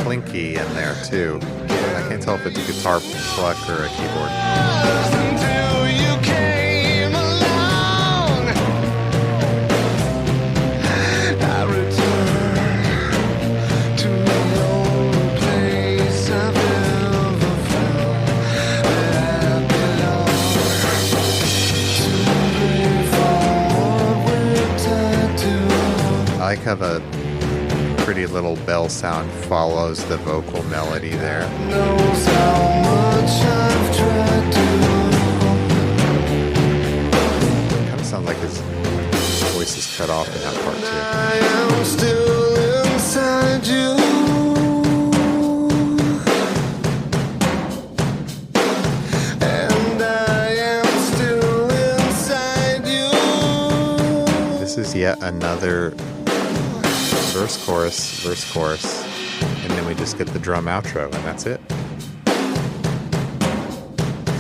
clinky in there too. I can't tell if it's a guitar pluck or a keyboard. Until you came along, I returned to the only place I've ever felt that I belong. To live for what we're tied to. I like how the pretty little bell sound follows the vocal melody there. Knows how much I've tried to. Kind of sounds like his voice is cut off in that part too. I am still inside you. And I am still inside you. This is yet another verse, chorus, and then we just get the drum outro, and that's it.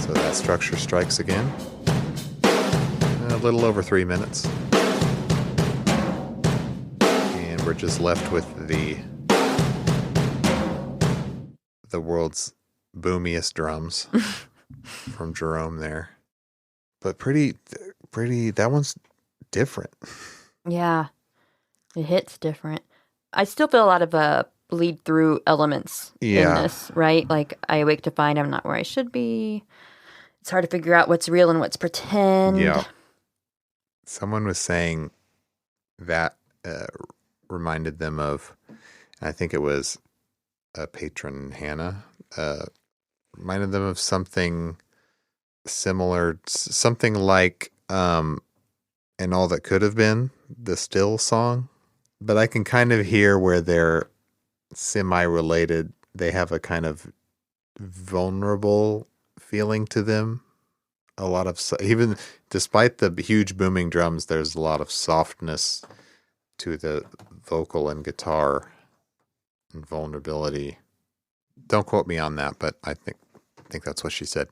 So that structure strikes again. A little over 3 minutes. And we're just left with the world's boomiest drums from Jerome there. But pretty, that one's different. Yeah. It hits different. I still feel a lot of bleed through elements in this, right? Like, I awake to find I'm not where I should be. It's hard to figure out what's real and what's pretend. Yeah. Someone was saying that reminded them of, I think it was a patron, Hannah, reminded them of something similar, something like And All That Could Have Been, the Still song. But I can kind of hear where they're semi-related. They have a kind of vulnerable feeling to them. A lot of, even despite the huge booming drums, there's a lot of softness to the vocal and guitar and vulnerability. Don't quote me on that, but I think that's what she said.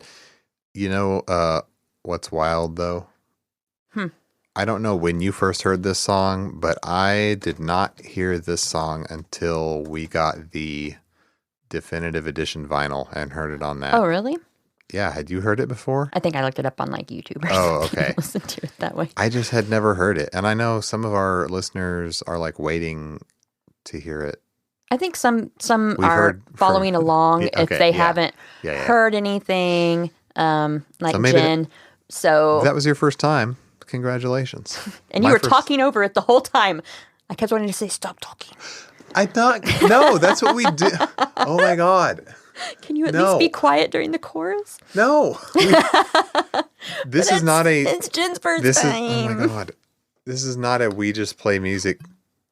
You know, what's wild though? I don't know when you first heard this song, but I did not hear this song until we got the definitive edition vinyl and heard it on that. Oh, really? Yeah. Had you heard it before? I think I looked it up on like YouTube or Oh, something. okay. Listen to it that way. I just had never heard it. And I know some of our listeners are like waiting to hear it. I think some We've are heard following along Yeah, if okay, they yeah. haven't Yeah. heard anything, like So maybe Jen. So If that was your first time, congratulations. and you My were first- talking over it the whole time. I kept wanting to say, "Stop talking." I thought, no, that's what we do. Oh my God. Can you at No. least be quiet during the chorus? No. This is not a, It's Jen's first this is, time. oh my God. This is not a We Just Play Music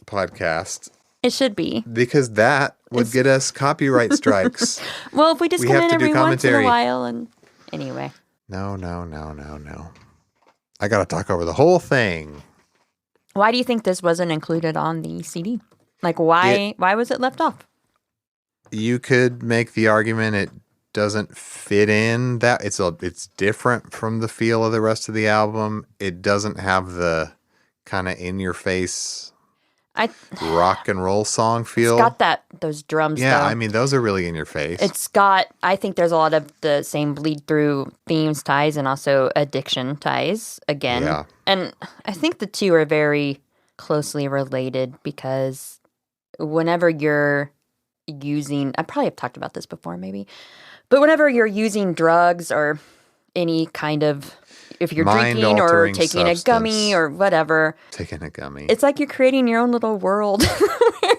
podcast It should be. because that would get us copyright strikes. Well, if we just We come have in to do every once in a commentary. while and anyway. No. I got to talk over the whole thing. Why do you think this wasn't included on the CD? Like why was it left off? You could make the argument it doesn't fit in that it's different from the feel of the rest of the album. It doesn't have the kind of in your face rock and roll song feel. It's got those drums Yeah, though. I mean those are really in your face. I think there's a lot of the same bleed through themes ties and also addiction ties again. Yeah. And I think the two are very closely related because whenever you're using, I probably have talked about this before maybe, but whenever you're using drugs or any kind of, if you're drinking or Mind-altering taking a gummy substance. or whatever, Taking a gummy. it's like you're creating your own little world where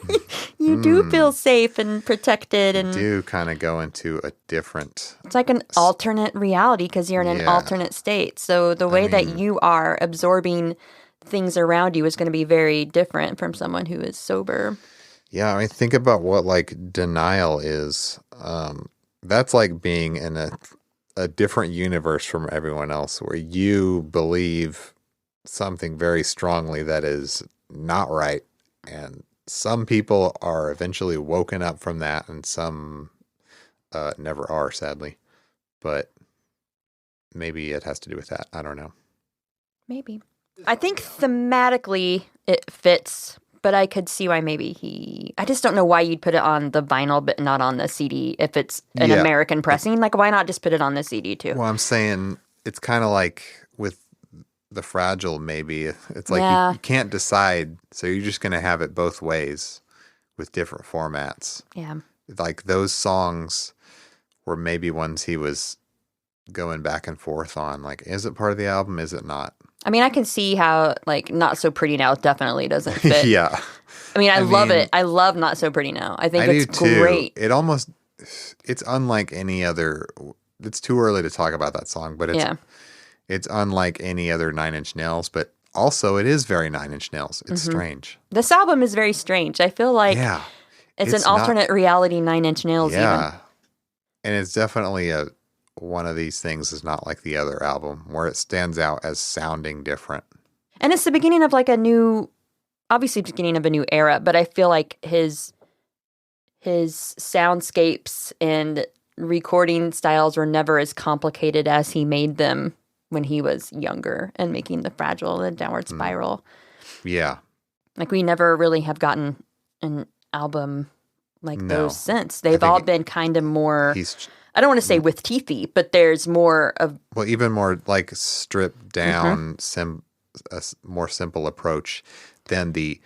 you do feel safe and protected and do kind of go into a different. it's like an alternate reality because you're in an Yeah. alternate state. So the way that you are absorbing things around you is going to be very different from someone who is sober. Yeah, I mean, think about what like denial is. That's like being in a different universe from everyone else, where you believe something very strongly that is not right, and some people are eventually woken up from that, and some never are, sadly. But maybe it has to do with that. I don't know. Maybe. I think thematically it fits, but I could see why maybe I just don't know why you'd put it on the vinyl but not on the CD if it's an Yeah. American pressing. Like, why not just put it on the CD too? Well, I'm saying it's kind of like with the Fragile, maybe. It's like Yeah. you can't decide, so you're just going to have it both ways with different formats. Yeah. Like those songs were maybe ones he was going back and forth on. Like, is it part of the album? Is it not? I mean, I can see how, like, Not So Pretty Now definitely doesn't fit. Yeah. I mean, I love mean, it. I love Not So Pretty Now. I think I it's do too. great. It's unlike any other. It's too early to talk about that song, but Yeah. it's unlike any other Nine Inch Nails. But also it is very Nine Inch Nails. It's strange. This album is very strange. I feel like Yeah. it's It's an not- alternate reality Nine Inch Nails Yeah. And it's definitely one of these things is not like the other album where it stands out as sounding different. And it's the beginning of like a new, obviously beginning of a new era, but I feel like his soundscapes and recording styles were never as complicated as he made them when he was younger and making the Fragile and Downward Spiral. Yeah. Like we never really have gotten an album like No. those since. They've think all been kind of more, He's I don't want to say with teethy, but there's more of, well, even more like stripped down, more simple approach than the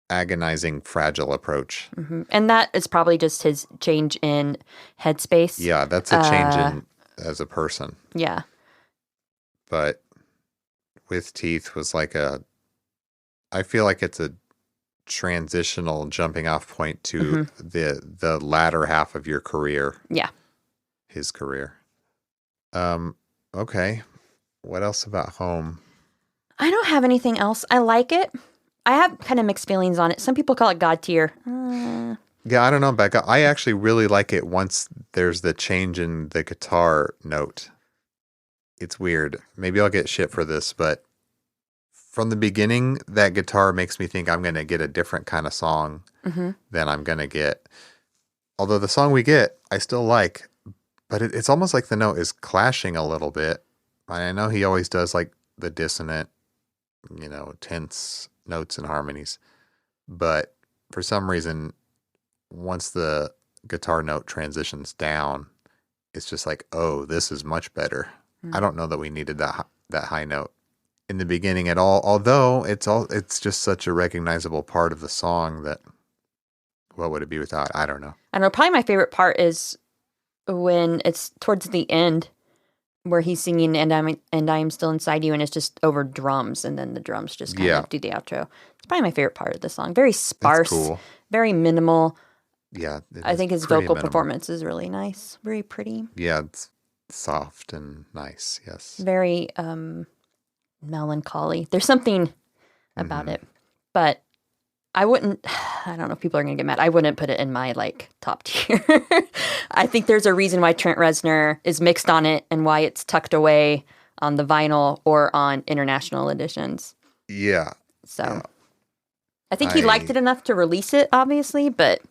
agonizing fragile approach. and that is probably just his change in headspace. Yeah, that's a change in as a person. Yeah. But with Teeth was like I feel like it's a transitional jumping off point to the latter half of your career. Yeah. His career. Okay. What else about Home? I don't have anything else. I like it. I have kind of mixed feelings on it. Some people call it God tier. Yeah, I don't know, Becca. I actually really like it once there's the change in the guitar note. It's weird. Maybe I'll get shit for this, but from the beginning, that guitar makes me think I'm going to get a different kind of song than I'm going to get. Although the song we get, I still like, but it's almost like the note is clashing a little bit. I know he always does like the dissonant, tense notes and harmonies. But for some reason, once the guitar note transitions down, it's just like, oh, this is much better. I don't know that we needed that high note in the beginning at all. Although it's just such a recognizable part of the song that what would it be without? I don't know. I don't know. Probably my favorite part is when it's towards the end where he's singing and I'm still inside you, and it's just over drums, and then the drums just kind of do the outro. It's probably my favorite part of the song. Very sparse, cool. Very minimal. Yeah, I think his vocal performance is really nice. Very pretty. Yeah, it's soft and nice. Yes. Very melancholy. There's something about it, but I wouldn't. I don't know if people are going to get mad. I wouldn't put it in my top tier. I think there's a reason why Trent Reznor is mixed on it and why it's tucked away on the vinyl or on international editions. Yeah. So I think he liked it enough to release it, obviously, but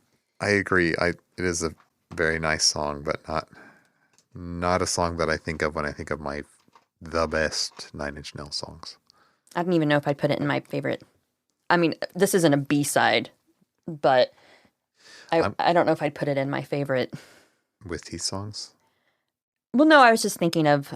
I agree. It is a very nice song, but not a song that I think of when I think of the best Nine Inch Nails songs. I don't even know if I'd put it in my favorite. I mean, this isn't a B-side, but I don't know if I'd put it in my favorite. With these songs? Well, no, I was just thinking of...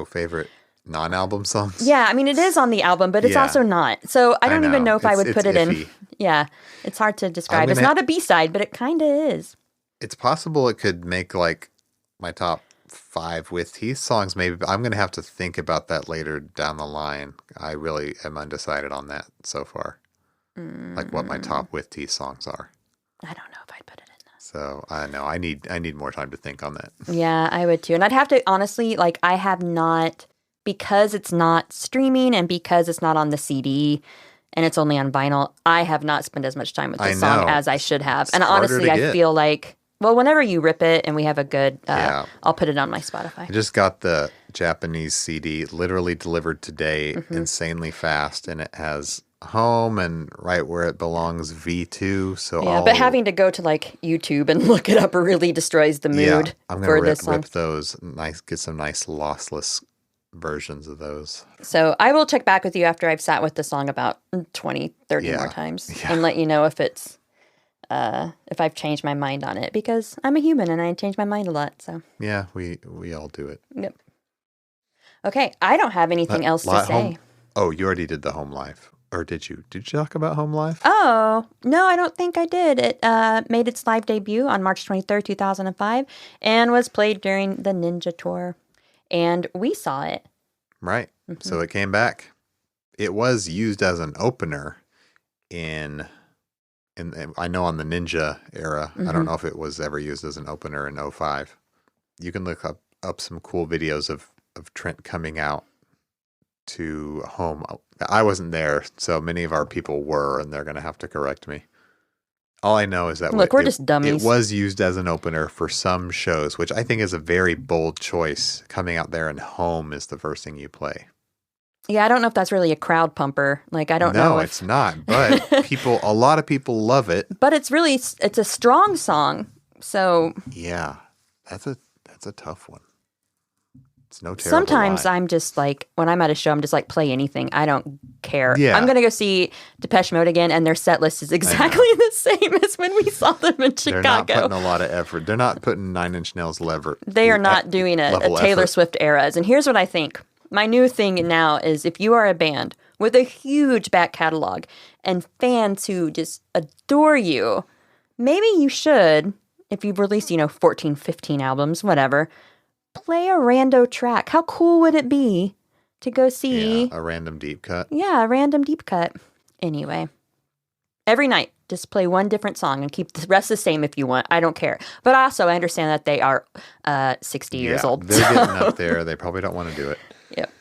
favorite non-album songs? Yeah, I mean, it is on the album, but it's also not. So I don't even know if I would put it iffy. in. Yeah, it's hard to describe. It's not a B-side, but it kind of is. It's possible it could make my top 5 with Heath songs maybe, but I'm going to have to think about that later down the line. I really am undecided on that so far. Like what my top with Heath songs are. I don't know if I'd put it in that. So I don't know. I need more time to think on that. Yeah, I would too. And I'd have to, honestly, I have not, because it's not streaming and because it's not on the CD and it's only on vinyl, I have not spent as much time with this song as I should have. It's and honestly, harder to I get. feel like, well, whenever you rip it and we have a good, I'll put it on my Spotify. I just got the Japanese CD literally delivered today, insanely fast, and it has Home and Right Where It Belongs V2. So Yeah, but having to go to YouTube and look it up really destroys the mood I'm for gonna this song. rip those get some nice lossless versions of those. So I will check back with you after I've sat with the song about 20, 30 more times and let you know if it's if I've changed my mind on it, because I'm a human and I change my mind a lot. So yeah, we all do it. Yep. Okay, I don't have anything else to say. Home? Oh, you already did the Home Live, or did you? Did you talk about Home Live? Oh no, I don't think I did. It made its live debut on March 23rd, 2005, and was played during the Ninja Tour, and we saw it. Right. So it came back. It was used as an opener in I know on the Ninja era. I don't know if it was ever used as an opener in 05. You can look up some cool videos of Trent coming out to home. I wasn't there, so many of our people were, and they're going to have to correct me. All I know is that Look, we're just dummies. It was used as an opener for some shows, which I think is a very bold choice. Coming out there and home is the first thing you play. Yeah, I don't know if that's really a crowd pumper. Like, I don't know. No, if... it's not. But a lot of people love it. But it's a strong song. So yeah, that's a tough one. It's no terrible sometimes lie. I'm just like, when I'm at a show, I'm just like, play anything. I don't care. Yeah. I'm going to go see Depeche Mode again, and their set list is exactly the same as when we saw them in They're not Chicago. putting a lot of effort. They're not putting Nine Inch Nails lever. They are not doing a Taylor Swift eras. And here's what I think. My new thing now is if you are a band with a huge back catalog and fans who just adore you, maybe you should, if you've released, 14, 15 albums, whatever, play a rando track. How cool would it be to go see... Yeah, a random deep cut. Yeah, a random deep cut. Anyway, every night, just play one different song and keep the rest the same if you want. I don't care. But also, I understand that they are 60 years old. They're getting up there. They probably don't want to do it. Yep.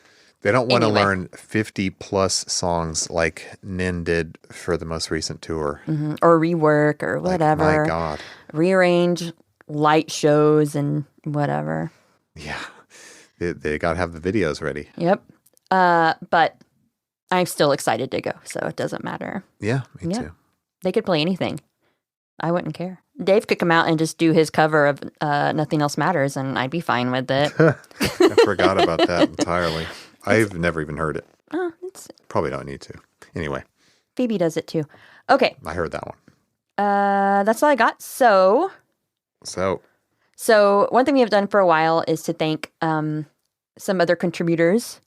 They don't want to Anyway. learn 50-plus songs like Nin did for the most recent tour. Mm-hmm. Or rework or Like, whatever. my God. Rearrange light shows and whatever. Yeah. They got to have the videos ready. Yep. But I'm still excited to go, so it doesn't matter. Yeah, me Yeah. too. They could play anything. I wouldn't care. Dave could come out and just do his cover of Nothing Else Matters, and I'd be fine with it. I forgot about that entirely. I've never even heard it. Oh, Probably don't need to. Anyway, Phoebe does it too. Okay. I heard that one. That's all I got. So one thing we have done for a while is to thank some other contributors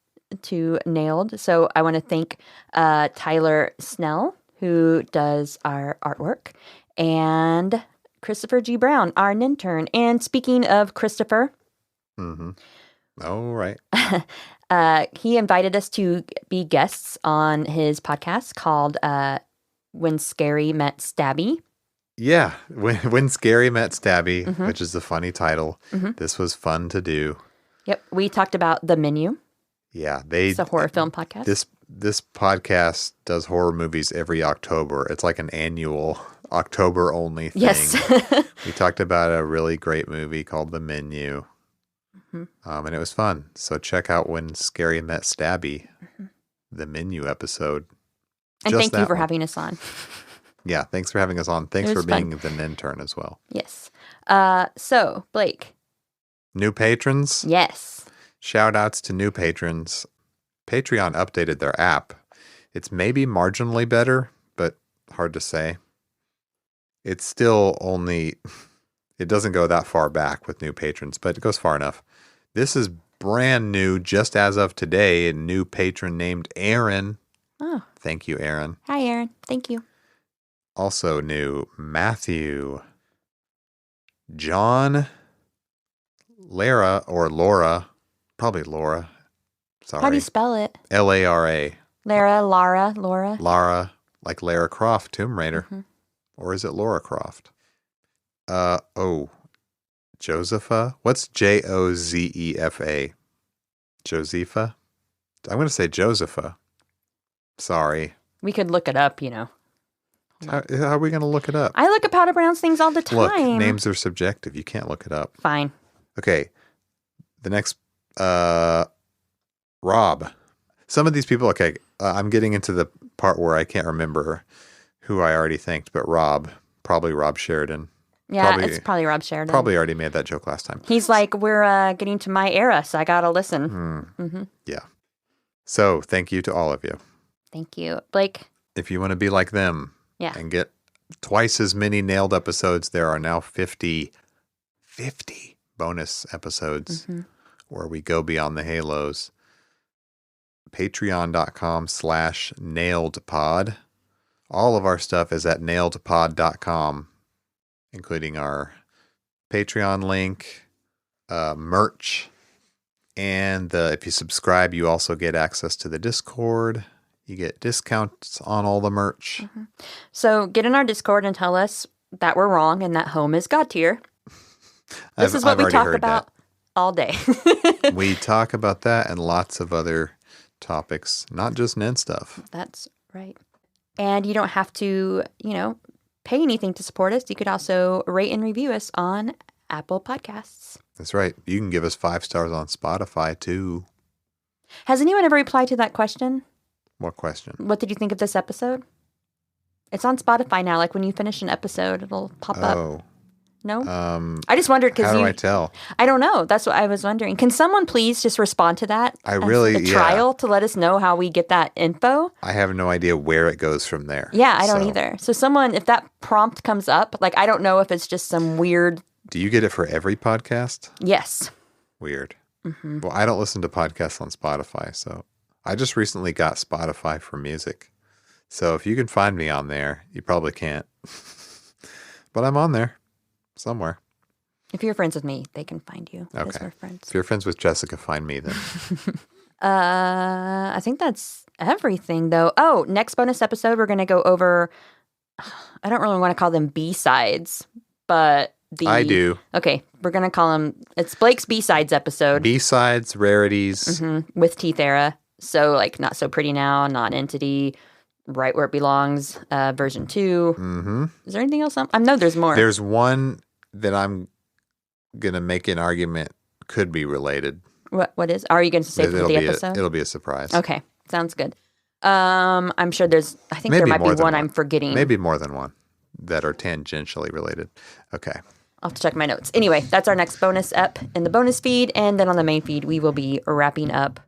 to Nailed. So I want to thank Tyler Snell, who does our artwork, and Christopher G. Brown, our intern. And speaking of Christopher, Oh, right. he invited us to be guests on his podcast called When Scary Met Stabby. Yeah, when Scary Met Stabby, which is a funny title. This was fun to do. Yep. We talked about The Menu. Yeah, It's a horror film podcast. This podcast does horror movies every October. It's like an annual October only thing. Yes. We talked about a really great movie called The Menu. And it was fun. So check out When Scary Met Stabby, the Menu episode. And Just thank you that for one. having us on. Yeah, thanks for having us on. Thanks It for was being fun. the intern as well. Yes. So, Blake. New patrons? Yes. Shout outs to new patrons. Patreon updated their app. It's maybe marginally better, but hard to say. It's still only, it doesn't go that far back with new patrons, but it goes far enough. This is brand new, just as of today, a new patron named Aaron. Oh. Thank you, Aaron. Hi, Aaron. Thank you. Also new, Matthew, John, Lara, or Laura, probably Laura. Sorry. How do you spell it? Lara. Laura. Lara, like Lara Croft, Tomb Raider. Or is it Laura Croft? Josepha? What's Jozefa? Josepha? I'm going to say Josepha. Sorry. We could look it up, How are we going to look it up? I look up how to pronounce things all the time. Look, names are subjective. You can't look it up. Fine. Okay. The next, Rob. Some of these people, okay, I'm getting into the part where I can't remember who I already thanked, but Rob, probably Rob Sheridan. Yeah, it's probably Rob Sheridan. Probably already made that joke last time. He's like, we're getting to my era, so I got to listen. Yeah. So thank you to all of you. Thank you. Blake? If you want to be like them and get twice as many Nailed episodes, there are now 50 bonus episodes where we go beyond the halos. Patreon.com/nailedpod. All of our stuff is at nailedpod.com, including our Patreon link, merch, and if you subscribe, you also get access to the Discord. You get discounts on all the merch. So get in our Discord and tell us that we're wrong and that home is God tier. This is what we talk about all day. We talk about that and lots of other topics, not just Nen stuff. That's right. And you don't have to, pay anything to support us. You could also rate and review us on Apple Podcasts. That's right. You can give us 5 stars on Spotify too. Has anyone ever replied to that question? What question? What did you think of this episode? It's on Spotify now. Like when you finish an episode, it'll pop up. Oh. No? I just wondered because How do I tell? I don't know. That's what I was wondering. Can someone please just respond to that? I really, a trial to let us know how we get that info? I have no idea where it goes from there. Yeah, I don't either. So someone, if that prompt comes up, like I don't know if it's just some weird. Do you get it for every podcast? Yes. Weird. Mm-hmm. Well, I don't listen to podcasts on Spotify, so I just recently got Spotify for music. So if you can find me on there, you probably can't. But I'm on there somewhere. If you're friends with me, they can find you. Okay. Because we're friends. If you're friends with Jessica, find me then. I think that's everything, though. Oh, next bonus episode, we're going to go over, I don't really want to call them B-sides, but I do. Okay, we're going to call them, it's Blake's B-sides episode. B-sides, rarities. With Teeth Era. So, like, Not So Pretty Now, Non-Entity, Right Where It Belongs, version 2. Mm-hmm. Is there anything else? I know there's more. There's one that I'm going to make an argument could be related. What is? Are you going to say for the episode? It'll be a surprise. Okay, sounds good. I'm sure there's, I think there might be one I'm forgetting. Maybe more than one that are tangentially related. Okay. I'll have to check my notes. Anyway, that's our next bonus ep in the bonus feed. And then on the main feed, we will be wrapping up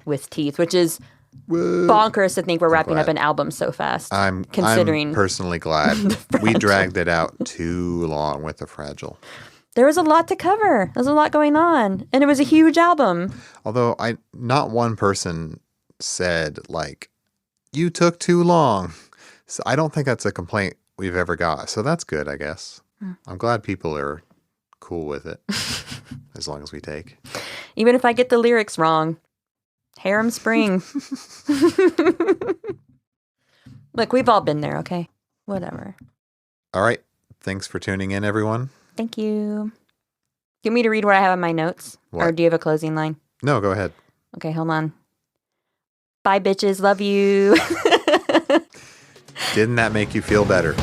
with Teeth, which is bonkers to think we're wrapping up an album so fast. I'm personally glad. We dragged it out too long with The Fragile. There was a lot to cover. There's a lot going on. And it was a huge album. Although not one person said, like, you took too long. So I don't think that's a complaint we've ever got. So that's good, I guess. I'm glad people are cool with it. As long as we take. Even if I get the lyrics wrong. Harem Spring. Look, we've all been there, okay? Whatever. All right. Thanks for tuning in, everyone. Thank you. Do you want me to read what I have in my notes? What? Or do you have a closing line? No, go ahead. Okay, hold on. Bye, bitches. Love you. Didn't that make you feel better?